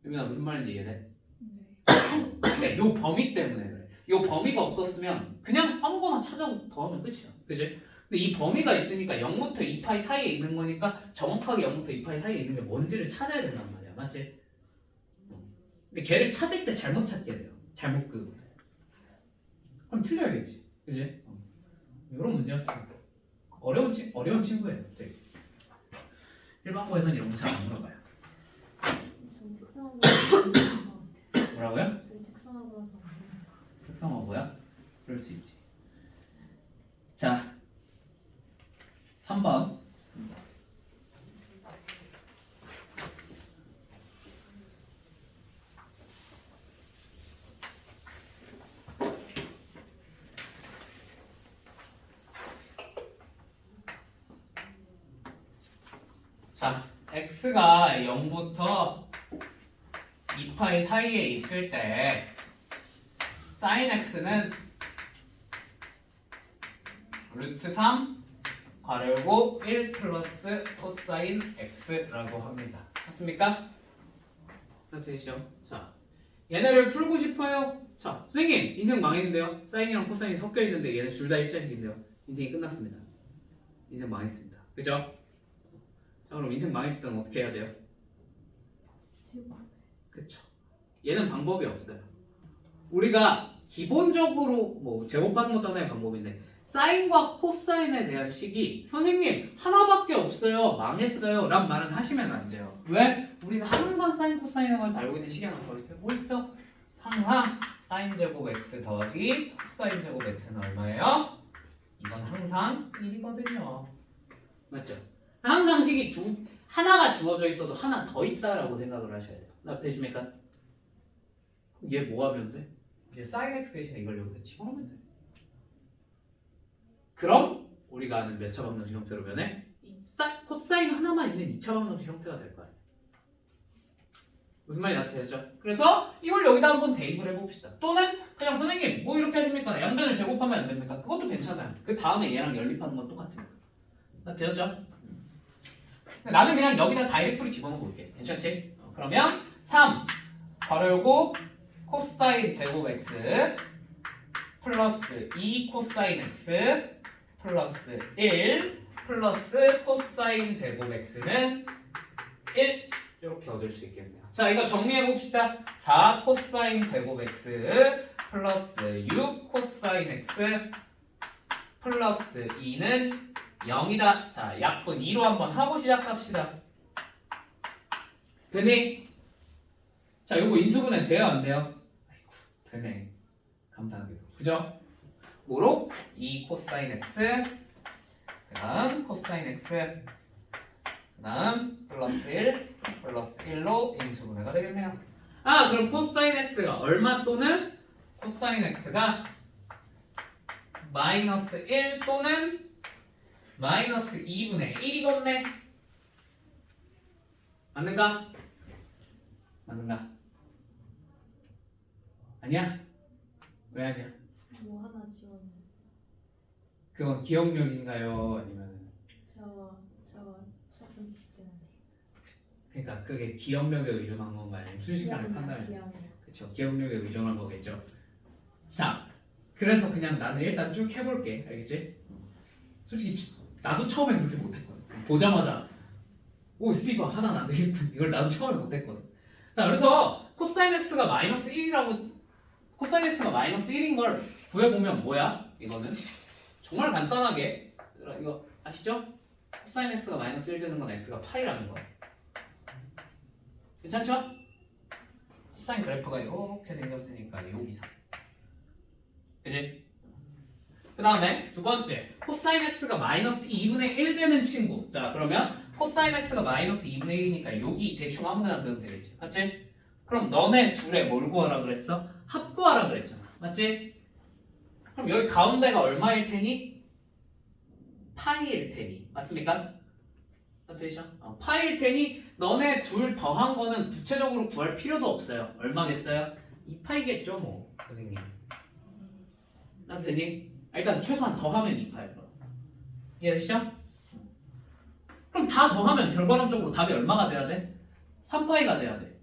유민아 무슨 말인지 이해돼? 네. 근데 요 범위 때문에 그래. 요 범위가 없었으면 그냥 아무거나 찾아서 더하면 끝이야. 그치? 근데 이 범위가 있으니까 0부터 2파이 사이에 있는 거니까 정확하게 0부터 2파이 사이에 있는 게 뭔지를 찾아야 된단 말이야. 맞지? 근데 걔를 찾을 때 잘못 찾게 돼요. 잘못 끄고. 그럼 틀려야겠지. 그치? 이런 문제였습니다. 어려운 친구예요. 되게. 일반고에서는 이런 거 잘 안 물어봐요. 저희 특성화고 나서 뭐라고요? 저희 특성화고 나서 특성화고야? 그럴 수 있지. 자, 3번. 자, x가 0부터 2파이 사이에 있을 때 sin x는 루트 3 괄호열고 1 플러스 코사인 x라고 합니다. 맞습니까? 되시죠? 자, 얘네를 풀고 싶어요. 자, 선생님 인생 망했는데요. 사인이랑 코사인이 섞여 있는데 얘네 둘 다 일자식인데요. 인생이 끝났습니다. 인생 망했습니다. 그죠? 자, 그럼 인생 망했을 때는 어떻게 해야 돼요? 그쵸. 얘는 방법이 없어요. 우리가 기본적으로 뭐 제곱하는 것도 하나의 방법인데 사인과 코사인에 대한 식이 선생님 하나밖에 없어요. 망했어요. 란 말은 하시면 안 돼요. 왜? 우리는 항상 사인 코사인에 관해서 알고 있는 식이 하나 더 있어요. 뭐 있어? 항상 사인 제곱 x 더하기 코사인 제곱 x는 얼마예요? 이건 항상 1이거든요. 맞죠? 항상 식이 하나가 주어져 있어도 하나 더 있다라고 생각을 하셔야 돼요. 되십니까? 얘 뭐 하면 돼? 이제 sin x 대신에 이걸 여기다 집어넣으면 돼. 그럼 우리가 아는 몇 차 방정식 형태로 변해? 코사인 하나만 있는 2차 방정식 형태가 될 거야. 무슨 말인지 되시죠? 그래서 이걸 여기다 한번 대입을 해봅시다. 또는 그냥 선생님 뭐 이렇게 하십니까? 양변을 제곱하면 안 됩니까? 그것도 괜찮아요. 그 다음에 얘랑 연립하는 건 똑같으니까. 되셨죠? 나는 그냥 여기다 다이렉트로 집어넣어 볼게. 괜찮지? 그러면 3 괄호 열고 코사인 제곱 x 플러스 2 코사인 x 플러스 1 플러스 코사인 제곱 x는 1 이렇게 얻을 수 있겠네요. 자, 이거 정리해 봅시다. 4 코사인 제곱 x 플러스 6 코사인 x 플러스 2는 0이다. 자, 약분 2로 한번 하고 시작합시다. 되니? 자, 요거 인수분해 돼요, 안 돼요? 아이고, 되네. 감사하게도. 그죠? 뭐로? 2 코사인 x 그 다음 코사인 x 그 다음 플러스 1 플러스 1로 인수분해가 되겠네요. 아, 그럼 코사인 x가 얼마 또는 코사인 x가 마이너스 1 또는 마이너스 2분의 1이겠네. 맞는가? 맞는가? 아니야? 왜 아니야? 뭐 하나 지원. 그건 기억력인가요? 아니면 첫 번째 식 때문에. 그러니까 그게 기억력에 의존한 건가요? 아니면 순식간에 판단을? 그렇죠. 기억력에 의존한 거겠죠. 자, 그래서 그냥 나는 일단 쭉 해볼게. 알겠지? 솔직히 나도 처음에 그렇게 못했거든. 보자마자 오 씨발 하나는 안 되겠군. 이걸 나도 처음에 못했거든. 자, 그래서 코사인 x가 마이너스 1이라고 코사인 x가 마이너스 1인 걸 구해보면 뭐야? 이거는 정말 간단하게 이거 아시죠? 코사인 x가 마이너스 1 되는 건 x가 파이라는 거야. 괜찮죠? 코사인 그래프가 이렇게 생겼으니까 여기서 그지? 그 다음에 두 번째 코사인 x가 마이너스 2분의 1 되는 친구. 자, 그러면 코사인 x가 마이너스 2분의 1이니까 여기 대충 아무데나 넣으면 되겠지. 맞지? 그럼 너네 둘에 뭘 구하라 그랬어? 합 구하라 그랬잖아. 맞지? 그럼 여기 가운데가 얼마일 테니? 파이일 테니. 맞습니까? 되죠? 파이일 테니 너네 둘 더한 거는 구체적으로 구할 필요도 없어요. 얼마겠어요? 2파이겠죠 뭐 선생님. 난 되니? 일단 최소한 더하면 2파이. 이해되시죠? 그럼 다 더하면 결과론적으로 답이 얼마가 돼야 돼? 3파이가 돼야 돼.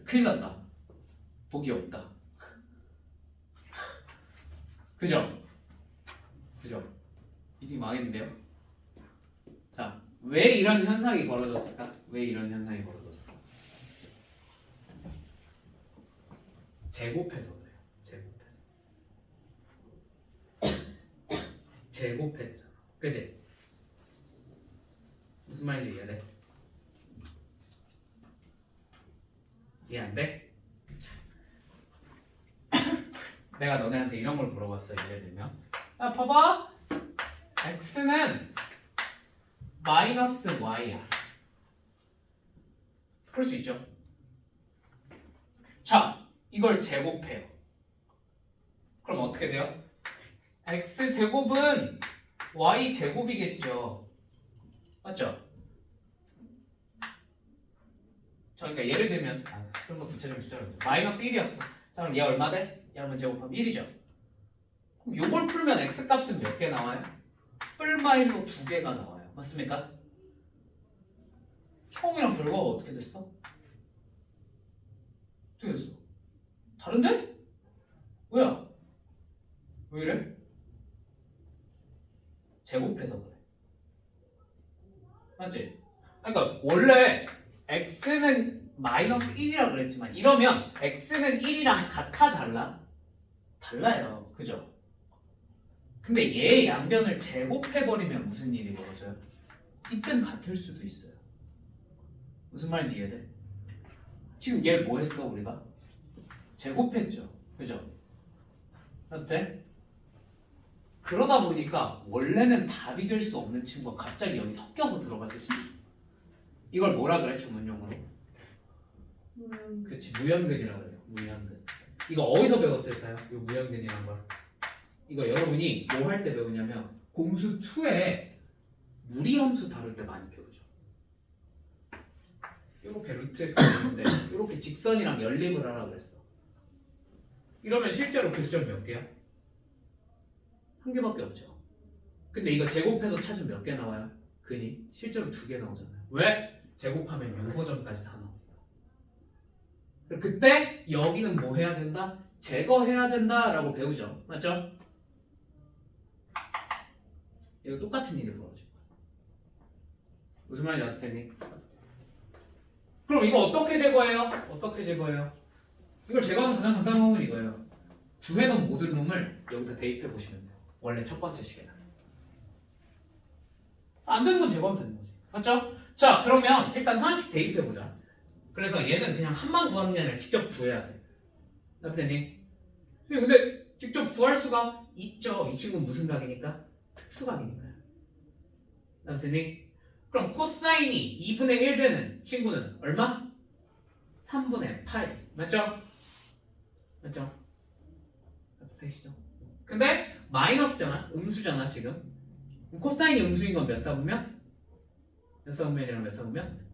큰일 났다. 복이 없다. 그죠? 그죠? 이게 망했는데요? 자, 왜 이런 현상이 벌어졌을까? 왜 이런 현상이 벌어졌을까? 제곱해서 그래요. 제곱했잖아. 그치? 무슨 말인지 이해돼? 이해 안 돼? 내가 너네한테 이런 걸 물어봤어. 예를 들면 야 봐봐 x는 마이너스 y야. 그럴 수 있죠. 자 이걸 제곱해요. 그럼 어떻게 돼요? x제곱은 y제곱이겠죠. 맞죠? 자 그러니까 예를 들면 좀 더 구체적인 숫자로 마이너스 1이었어. 자 그럼 얘 얼마 돼? 얘는 제곱하면 1이죠. 그럼 요걸 풀면 x값은 몇 개 나와요? 뿔마일로 2개가 나와요. 맞습니까? 처음이랑 결과가 어떻게 됐어? 어떻게 됐어? 다른데? 뭐야? 왜 이래? 제곱해서 그래. 맞지? 그러니까 원래 x는 마이너스 1이라고 그랬지만 이러면 x는 1이랑 같아 달라? 달라요. 그죠? 근데 얘의 양변을 제곱해버리면 무슨 일이 벌어져요? 이땐 같을 수도 있어요. 무슨 말인지 이해돼? 지금 얘를 뭐 했어 우리가? 제곱했죠. 그죠? 어때? 그러다 보니까 원래는 답이 될 수 없는 친구가 갑자기 여기 섞여서 들어갔을 수도 있어. 이걸 뭐라 그래 전문용어로? 그치 무연근이라고 그래요. 무연근. 이거 어디서 배웠을까요? 이 무연근이라는 걸. 이거 여러분이 뭐 할 때 배우냐면 공수 2에 무리함수 다룰 때 많이 배우죠. 이렇게 루트 x가 있는데 이렇게 직선이랑 연립을 하라 그랬어. 이러면 실제로 교점 몇 개야? 한 개밖에 없죠. 근데 이거 제곱해서 찾으면 몇 개 나와요? 근이 실제로 2개 나오잖아요. 왜? 제곱하면 요거점까지 다 나옵니다. 그때 여기는 뭐 해야 된다? 제거해야 된다라고 배우죠. 맞죠? 이거 똑같은 일이 벌어질 거야. 무슨 말인지 알겠니? 그럼 이거 어떻게 제거해요? 어떻게 제거해요? 이걸 제거하는 가장 간단한 방법은 이거예요. 구해놓은 모든 놈을 여기다 대입해 보시면 돼요. 원래 첫 번째 시계는. 안 되는 건 제거하면 되는 거지. 맞죠? 자 그러면 일단 하나씩 대입해 보자. 그래서 얘는 그냥 한만 구하는 게 아니라 직접 구해야 돼. 나프테니? 근데 직접 구할 수가 있죠. 이 친구는 무슨 각이니까? 특수각이니까요. 나프테니? 그럼 코사인이 2분의 1 되는 친구는 얼마? 3분의 8. 맞죠? 맞죠? 되시죠? 근데 마이너스잖아. 음수잖아 지금. 코사인이 음수인 건 몇 사분면? 몇 사분면이랑 몇 사분면?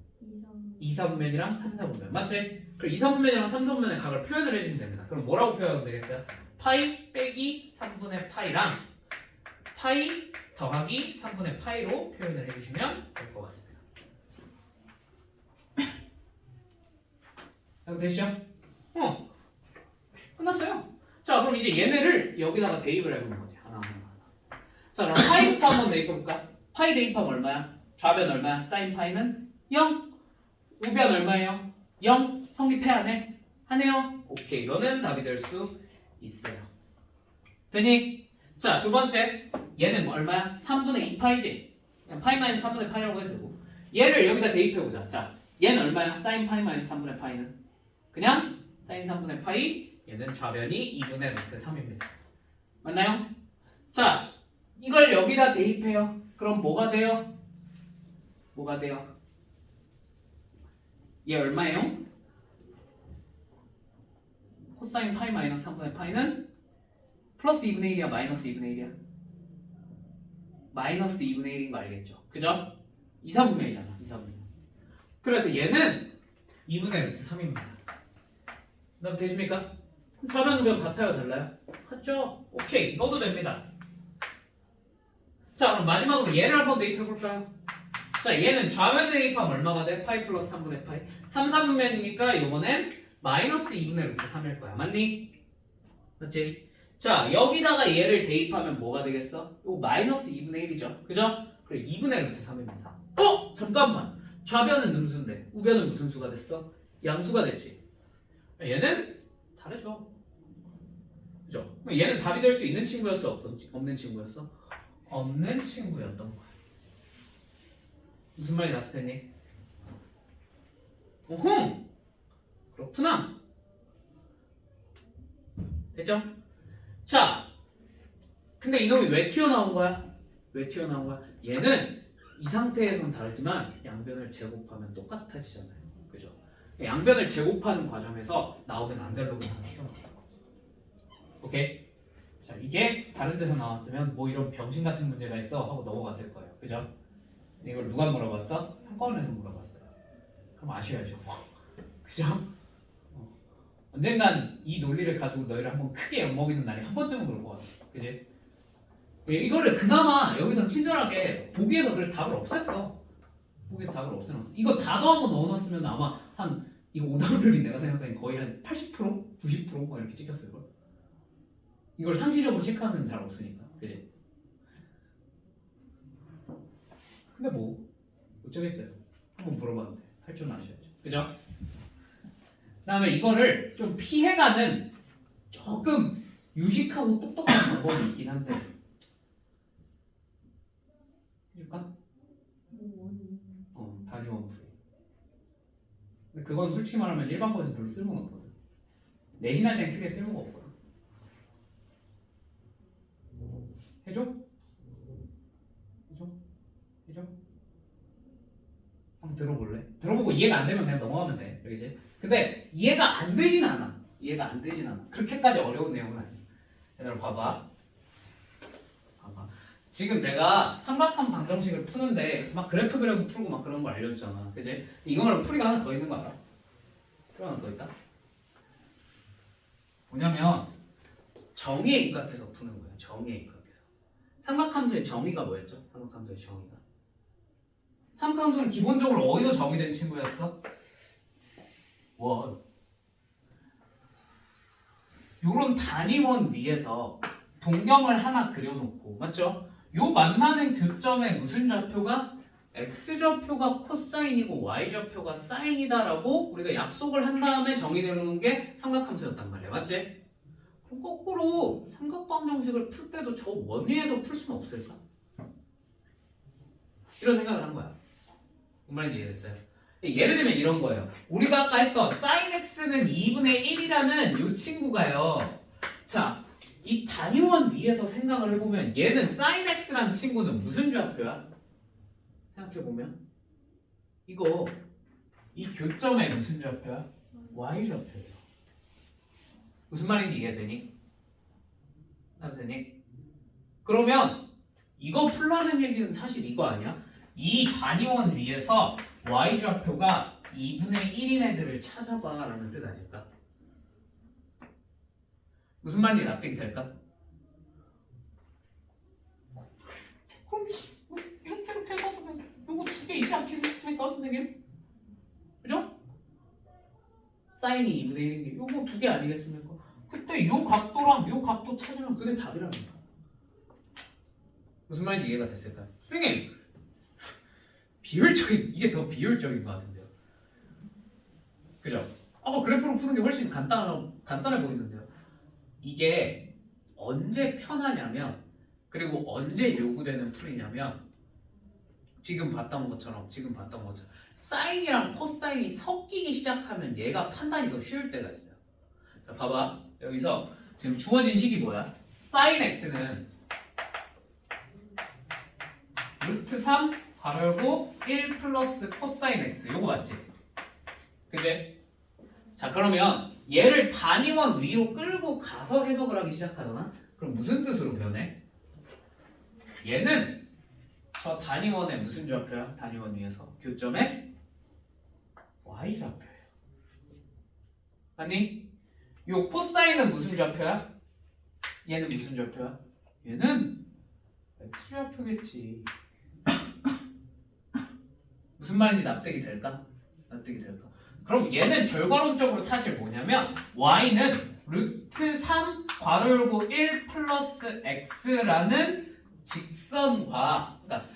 2사분면이랑 3사분면. 맞지? 그럼 2사분면이랑 3사분면의 각을 표현을 해주시면 됩니다. 그럼 뭐라고 표현하면 되겠어요? 파이 빼기 3분의 파이랑 파이 더하기 3분의 파이로 표현을 해주시면 될 것 같습니다. 되시죠? 끝났어요. 자 그럼 이제 얘네를 여기다가 대입을 해보는 거지. 하나. 자 그럼 파이부터 한번 대입해볼까? 파이 대입하면 얼마야? 좌변 얼마야? 사인 파이는 0. 우변 얼마예요? 0. 성립해 안 해? 하네요. 오케이. 이거는 답이 될 수 있어요. 되니? 자 두 번째 얘는 얼마야? 3분의 2파이지? 그냥 파이 마이너스 3분의 파이라고 해도 되고 얘를 여기다 대입해보자. 자 얘는 얼마야? 사인 파이 마이너스 3분의 파이는? 그냥 사인 3분의 파이. 얘는 좌변이 2분의 루트 3입니다. 맞나요? 자 이걸 여기다 대입해요. 그럼 뭐가 돼요? 뭐가 돼요? 얘 얼마예요? 코사인 파이 마이너스 3분의 파이는 플러스 2분의 1이야 마이너스 2분의 1이야? 마이너스 2분의 1인 거 알겠죠? 그죠? 2사분면이잖아 2사분면. 그래서 얘는 2분의 루트 3입니다. 그럼 되십니까? 좌변 우변 같아요 달라요? 같죠? 오케이 넣어도 됩니다. 자 그럼 마지막으로 얘를 한번 대입해볼까요? 자 얘는 좌변에 대입하면 얼마가 돼? 파이 플러스 3분의 파이. 3사분면이니까 이번엔 마이너스 2분의 루트 3일 거야. 맞니? 맞지? 자 여기다가 얘를 대입하면 뭐가 되겠어? 이거 마이너스 2분의 1이죠. 그죠? 그래 2분의 루트 3입니다. 잠깐만. 좌변은 음수인데 우변은 무슨 수가 됐어? 양수가 됐지. 얘는 다르죠. 그죠? 얘는 답이 될 수 있는 친구였어? 없는 친구였어? 없는 친구였던 거야. 무슨 말이 나쁘니? 오홍! 그렇구나. 됐죠? 자, 근데 이놈이 왜 튀어나온 거야? 왜 튀어나온 거야? 얘는 이 상태에서는 다르지만 양변을 제곱하면 똑같아지잖아요. 그죠? 양변을 제곱하는 과정에서 나오면 안 될 놈이 하나 튀어나온 거야. 오케이? 자, 이게 다른 데서 나왔으면 뭐 이런 병신 같은 문제가 있어 하고 넘어갔을 거예요. 그죠? 근데 이걸 누가 물어봤어? 한꺼번에서 물어봤어요. 그럼 아셔야죠. 그죠? 언젠간 이 논리를 가지고 너희를 한번 크게 엿먹이는 날이 한 번쯤은 그럴 것 같아. 그지? 이거를 그나마 여기서 친절하게 보기에서 그래서 답을 없앴어. 보기에서 답을 없애놨어. 이거 다 더하고 넣어놨으면 아마 한 이거 오답률이 내가 생각하기엔 거의 한 80%? 90%막 이렇게 찍혔을걸. 이걸 상시적으로 체크하는 잘 없으니까. 그지? 근데 뭐 어쩌겠어요. 한번 물어봤는데 할 줄은 아셔야죠. 그죠? 그다음에 이거를 좀 피해가는 조금 유식하고 똑똑한 방법이 있긴 한데 해줄까? 단위원 풀이. 근데 그건 솔직히 말하면 일반고에서 별로 쓸모가 없거든. 내신할 땐 크게 쓸모가 없거든. 해줘? 해줘? 해줘? 한번 들어볼래? 들어보고 이해가 안 되면 그냥 넘어가면 돼. 여기지? 근데 이해가 안 되진 않아. 이해가 안 되진 않아. 그렇게까지 어려운 내용은 아니야. 얘들아 봐봐. 봐봐. 지금 내가 삼각함 방정식을 푸는데 막 그래프 그려서 풀고 막 그런 거 알려줬잖아. 그지? 이거 말고 풀이가 하나 더 있는 거 알아? 풀이 하나 더 있다? 뭐냐면 정의의 입각해서 푸는 거야. 정의의 입각해서. 삼각함수의 정의가 뭐였죠? 삼각함수의 정의가. 삼각함수는 기본적으로 어디서 정의된 친구였어? 원. 요런 단위원 위에서 동경을 하나 그려놓고 맞죠? 요 만나는 교점의 무슨 좌표가 x좌표가 코사인이고 y좌표가 사인이다라고 우리가 약속을 한 다음에 정의내놓는 게 삼각함수였단 말이야. 맞지? 그럼 거꾸로 삼각방정식을 풀 때도 저 원위에서 풀 수는 없을까? 이런 생각을 한 거야. 무슨 말인지 이해됐어요? 예를 들면 이런 거예요. 우리가 아까 했던 sin x는 2분의 1이라는 이 친구가요. 자, 이 단위원 위에서 생각을 해보면 얘는 sin x라는 친구는 무슨 좌표야? 생각해보면 이거 이 교점의 무슨 좌표야? y 좌표예요. 무슨 말인지 이해되니? 되니? 그러면 이거 풀라는 얘기는 사실 이거 아니야? 이 단위원 위에서 y좌표가 2분의 1인 애들을 찾아봐 라는 뜻 아닐까? 무슨 말인지 납득이 될까? 그럼 이렇게 해가지고 요거 두 개 있지 않겠습니까 선생님? 그죠? 사인이 2분의 1인 게 요거 두 개 아니겠습니까? 그때 요 각도랑 요 각도 찾으면 그게 답이랍니다. 무슨 말인지 이해가 됐을까요? 선생님 비율적인 이게 더 비율적인 것 같은데요. 그죠? 아까 그래프로 푸는 게 훨씬 간단해 보이는데요. 이게 언제 편하냐면 그리고 언제 요구되는 풀이냐면 지금 봤던 것처럼 사인이랑 코사인이 섞이기 시작하면 얘가 판단이 더 쉬울 때가 있어요. 자 봐봐 여기서 지금 주어진 식이 뭐야? 사인 x는 루트 3 괄호 열고 1 플러스 코사인 x 요거 맞지? 그지? 자 그러면 얘를 단위원 위로 끌고 가서 해석을 하기 시작하잖아? 그럼 무슨 뜻으로 변해? 얘는 저 단위원의 무슨 좌표야? 단위원 위에서 교점의 y좌표예요. 아니 요 코사인은 무슨 좌표야? 얘는 무슨 좌표야? 얘는 x좌표겠지. 무슨 말인지 납득이 될까? 납득이 될까? 그럼 얘는 결과론적으로 사실 뭐냐면 y는 루트 3 괄호 열고 1 플러스 x라는 직선과 그러니까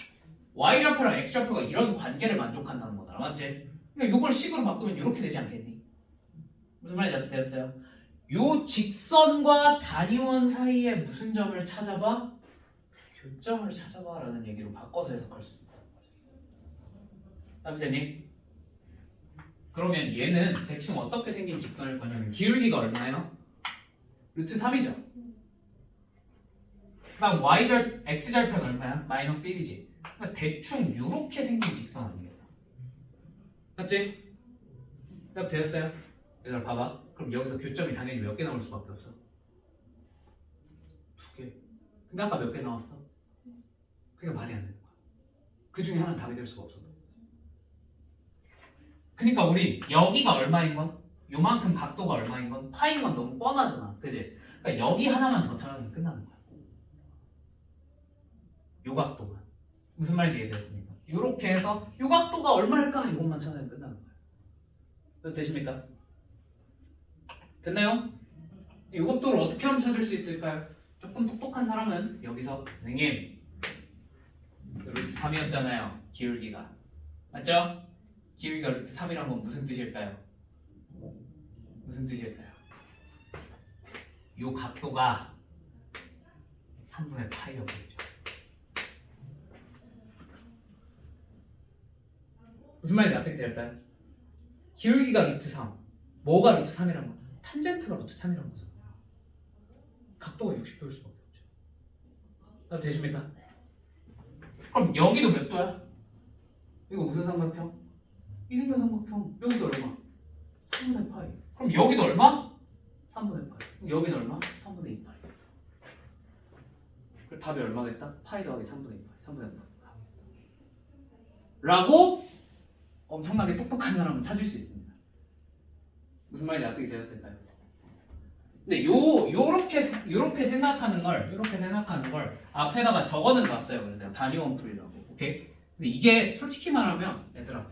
y좌표랑 x좌표가 이런 관계를 만족한다는 거다. 맞지? 그러니까 이걸 식으로 바꾸면 이렇게 되지 않겠니? 무슨 말인지 납득되었어요? 요 직선과 단위원 사이에 무슨 점을 찾아봐? 교점을 찾아봐 라는 얘기로 바꿔서 해석할 수 있다. 남세님 그러면 얘는 대충 어떻게 생긴 직선일 거냐면 기울기가 얼마예요? 루트 3이죠. 그다음 x절편 얼마야? 마이너스 1이지. 그러니까 대충 이렇게 생긴 직선 아니겠다. 맞지? 답 되었어요? 얘들아 봐봐. 그럼 여기서 교점이 당연히 몇 개 나올 수밖에 없어? 2개. 근데 아까 몇 개 나왔어? 그게 말이 안 되는 거야. 그 중에 하나는 답이 될 수가 없어. 그러니까 우리 여기가 얼마인 건? 요만큼 각도가 얼마인 건? 파인 건 너무 뻔하잖아. 그지? 그러니까 여기 하나만 더 찾아내면 끝나는 거야. 요 각도만. 무슨 말인지 이해되셨습니까? 요렇게 해서 요 각도가 얼마일까? 이것만 찾아내면 끝나는 거야. 되십니까? 됐나요? 이 각도를 어떻게 하면 찾을 수 있을까요? 조금 똑똑한 사람은 여기서 선생님 루트 3이었잖아요. 기울기가. 맞죠? 기울기가 루트 3이란 건 무슨 뜻일까요? 무슨 뜻일까요? 요 각도가 3분의 파이였겠죠. 무슨 말인지 어떻게 될까요? 기울기가 루트 3. 뭐가 루트 3이란 거? 탄젠트가 루트 3이란 거잖아요. 각도가 60도일 수밖에 없죠. 답 되십니까? 그럼 여기도 몇 도야? 이거 무슨 삼각형? 1인분 삼각형. 여기도 얼마? 3분의 파이. 그럼 여기도 얼마? 3분의 파이. 그럼 여기는 얼마? 3분의 2 파이. 그럼 답이 얼마겠다? 파이 더하기 3분의 2 파이. 3분의 2 파이. 라고 엄청나게 똑똑한 사람은 찾을 수 있습니다. 무슨 말인지 납득이 되었을까요? 근데 요렇게 생각하는 걸 앞에다가 적어는 놨어요. 그래서 내가 단위원 풀이라고. 오케이? 근데 이게 솔직히 말하면 얘들아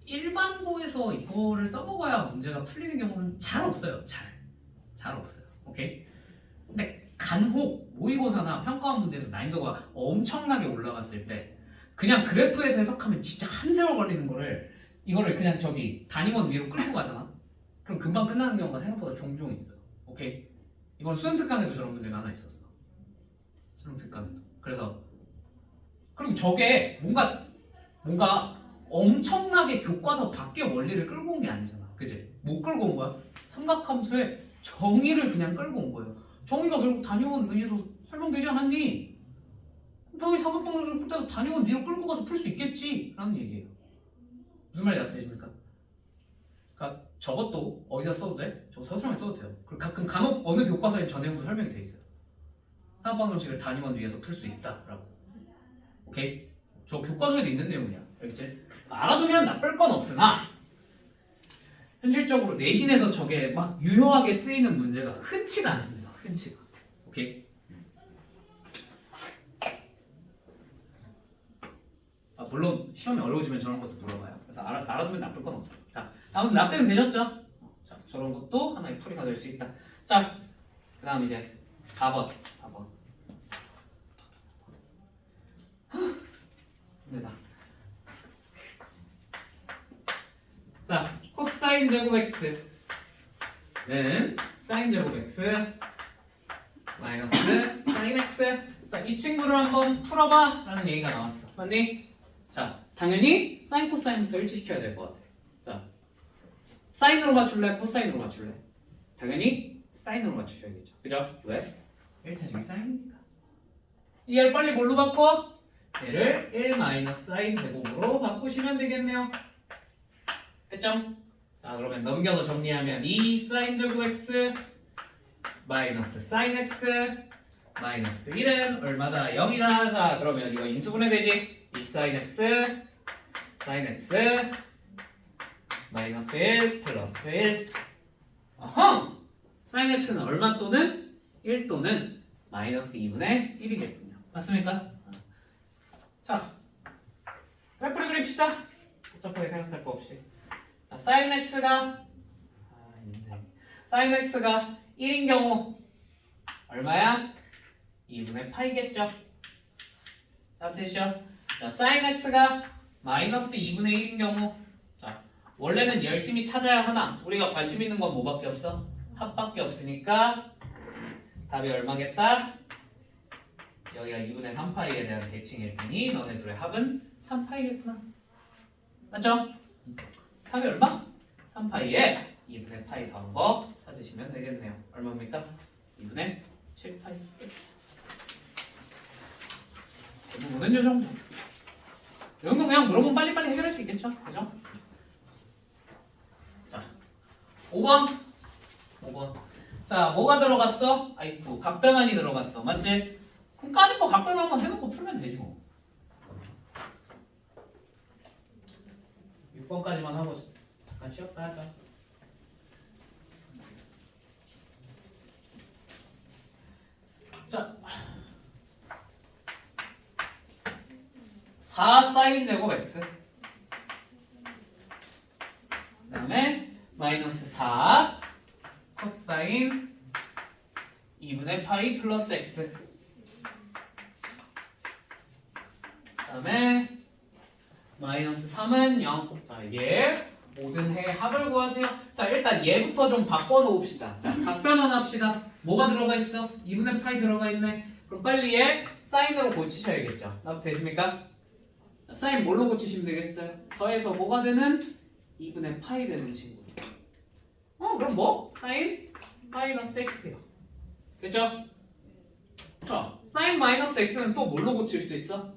일반고에서 이거를 써먹어야 문제가 풀리는 경우는 잘 없어요. 잘 없어요. 오케이? 근데 간혹 모의고사나 평가원 문제에서 난이도가 엄청나게 올라갔을 때 그냥 그래프에서 해석하면 진짜 한 세월 걸리는 거를 이거를 그냥 저기 단위원 위로 끌고 가잖아. 그럼 금방 끝나는 경우가 생각보다 종종 있어요. 오케이? 이번 수능 특강에도 저런 문제가 하나 있었어. 수능 특강에도. 그래서 그리고 저게 뭔가 엄청나게 교과서 밖의 원리를 끌고 온 게 아니잖아. 그지? 못 끌고 온 거야. 삼각함수의 정의를 그냥 끌고 온 거예요. 정의가 결국 단위원 위에서 설명되지 않았니? 당연히 삼각방정식을 풀 때도 단위원 위로 끌고 가서 풀 수 있겠지 라는 얘기예요. 무슨 말인지 알아되십니까? 그러니까 저것도 어디다 써도 돼? 저 서술형에 써도 돼요. 그리고 가끔 간혹 어느 교과서에 저 내용도 설명이 돼 있어요. 삼각방정식을 단위원 위에서 풀 수 있다라고. 오케이? 저 교과서에도 있는 내용이야. 알겠지? 알아두면 나쁠 건 없으나 현실적으로 내신에서 저게 막 유효하게 쓰이는 문제가 흔치가 않습니다. 흔치가. 오케이? 물론 시험이 어려워지면 저런 것도 물어봐요. 그래서 알아두면 나쁠 건 없어요. 자, 아무튼 납득은 되셨죠? 자, 저런 것도 하나의 풀이가 될 수 있다. 자, 그 다음 이제 4번. 힘들다. 자, 코사인 제곱 x는 사인 제곱 x 마이너스 사인 x. 자, 이 친구를 한번 풀어봐 라는 얘기가 나왔어. 맞니? 자, 당연히 사인 코사인부터 일치시켜야 될 것 같아. 자, 사인으로 맞출래? 코사인으로 맞출래? 당연히 사인으로 맞추셔야겠죠. 그죠? 왜? 1차식이 사인이니까. 얘를 빨리 뭘로 바꿔? 얘를 1 마이너스 사인 제곱으로 바꾸시면 되겠네요. 됐죠? 자, 그러면 넘겨서 정리하면 2 사인 제곱 x 마이너스 사인 x 마이너스 1은 얼마다? 0이다. 자, 그러면 이거 인수분해 되지? 2 사인 x 마이너스 1 플러스 1. 어허! 사인 x는 얼마 또는 1 또는 마이너스 2분의 1이겠군요. 맞습니까? 자, 그래프를 그립시다. 복잡하게 생각할 거 없이. 자, 사인 x가 사인 x가 1인 경우 얼마야? 2분의 파이겠죠. 답 되시죠? 자, 사인 x가 마이너스 2분의 1인 경우, 자, 원래는 열심히 찾아야 하나 우리가 관심 있는 건 뭐밖에 없어? 합밖에 없으니까 답이 얼마겠다? 여기가 2분의 3파이에 대한 대칭일 테니 너네 둘의 합은 3파이겠구나. 맞죠? 답이 얼마? 3파이에 2분의 파이 더한 거 찾으시면 되겠네요. 얼마입니까? 2분의 7파이. 대부분은 요 정도. 이 정도 그냥 물어보면 빨리빨리 해결할 수 있겠죠? 그죠? 자, 5번. 자, 뭐가 들어갔어? 아이쿠, 각변환이 들어갔어. 맞지? 그럼 까짓 거 각변환만 해놓고 풀면 되지 뭐. 6번까지만 하고 잠깐 쉬었다 하자. 자, 4 사인 제곱 x 그 다음에 마이너스 4 코사인 2분의 파이 플러스 x 그 다음에 마이너스 3은 0. 자, 얘 모든 해의 합을 구하세요. 자, 일단 얘부터 좀 바꿔놓읍시다. 자, 각변환 합시다. 뭐가 들어가 있어? 2분의 파이 들어가 있네. 그럼 빨리 얘 사인으로 고치셔야겠죠. 나도 되십니까? 사인 뭘로 고치시면 되겠어요? 더해서 뭐가 되는? 2분의 파이 되는 친구. 그럼 뭐? 사인 마이너스 x요. 됐죠? 자, 사인 마이너스 x는 또 뭘로 고칠 수 있어?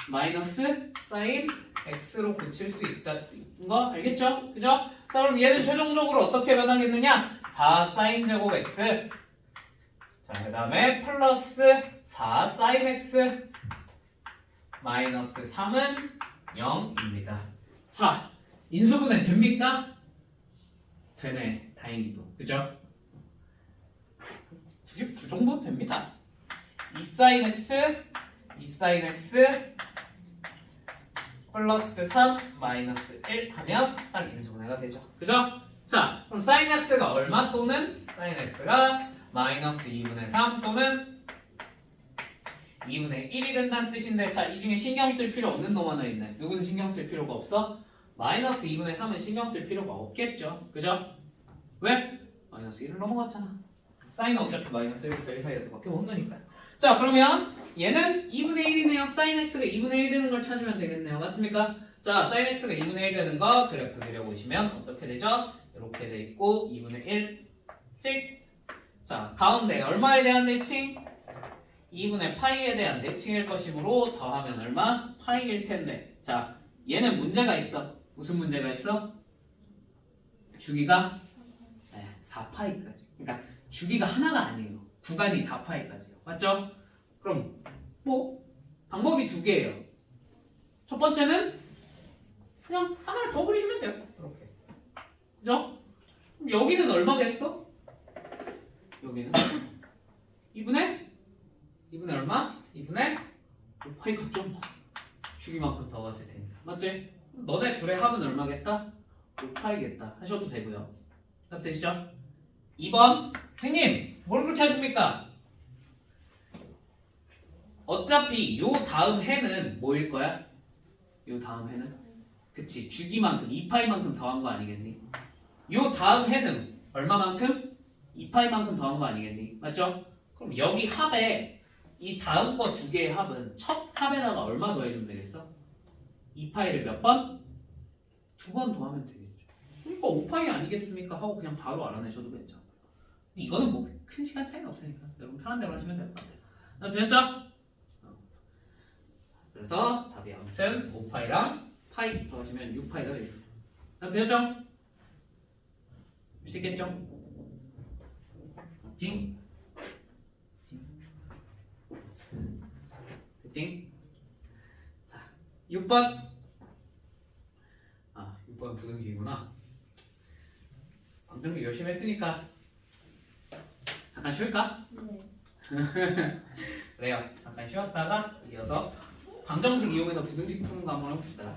마이너스 사인 x로 고칠 수 있다는 거 알겠죠? 그죠? 자, 그럼 얘는 최종적으로 어떻게 변하겠느냐? 4 사인 제곱 x 자, 그 다음에 플러스 4 사인 x 마이너스 3은 0입니다. 자, 인수분해 됩니까? 되네. 다행히도. 그죠? 굳이 그 정도는 됩니다. 2 사인 x 2 사인 x 플러스 3 마이너스 1 하면 딱 인수분해가 되죠. 그죠? 자, 그럼 사인 x가 얼마 또는 사인 x가 마이너스 2분의 3 또는 2분의 1이 된다는 뜻인데, 자, 이 중에 신경 쓸 필요 없는 놈 하나 있네. 누구는 신경 쓸 필요가 없어? 마이너스 2분의 3은 신경 쓸 필요가 없겠죠. 그죠? 왜? 마이너스 1을 넘어갔잖아. 사인은 어차피 마이너스 1부터 1 사이에서 밖에 못 나니까요. 자, 그러면 얘는 2분의 1이네요. 사인 x가 2분의 1 되는 걸 찾으면 되겠네요. 맞습니까? 자, 사인 x가 2분의 1 되는 거 그래프 그려보시면 어떻게 되죠? 이렇게 돼 있고 2분의 1 찍. 자, 가운데 얼마에 대한 대칭? 2분의 파이에 대한 대칭일 것이므로 더하면 얼마? 파이일 텐데. 자, 얘는 문제가 있어. 무슨 문제가 있어? 주기가 4파이까지. 그러니까 주기가 하나가 아니에요. 구간이 4파이까지예요. 맞죠? 그럼 뭐 방법이 두 개예요. 첫 번째는 그냥 하나를 더 그리시면 돼요. 이렇게. 그죠? 그럼 여기는 얼마겠어? 여기는 2분의 얼마? 2분의 파이가 좀 주기만큼 더 갔을 테니까. 맞지? 너네 둘의 합은 얼마겠다? 5파이겠다 하셔도 되고요. 답 되시죠? 2번 선생님 뭘 그렇게 하십니까? 어차피 요 다음 해는 뭐일 거야? 요 다음 해는? 그치, 주기만큼 2파이만큼 더한 거 아니겠니? 요 다음 해는 얼마만큼? 2파이만큼 더한 거 아니겠니? 맞죠? 그럼 여기 합에 이 다음 거 두 개의 합은 첫 합에다가 얼마 더해주면 되겠어? 2파이를 몇 번? 2번 더하면 되겠죠. 그러니까 5파이 아니겠습니까? 하고 그냥 바로 알아내셔도 괜찮아요. 이거는 뭐 큰 시간 차이가 없으니까 여러분 편한 대로 하시면 될 것 같아요. 되셨죠? 그래서 답이 아무튼 5파이랑 파이 더하시면 6파이가 됩니다. 되셨죠? 쉽겠죠? 찡? 됐지? 자, 6번. 6번 부등식이구나. 방정식 열심히 했으니까 잠깐 쉴까? 네. 그래요. 잠깐 쉬었다가 이어서 방정식 이용해서 부등식 푸는 거 한번 해봅시다.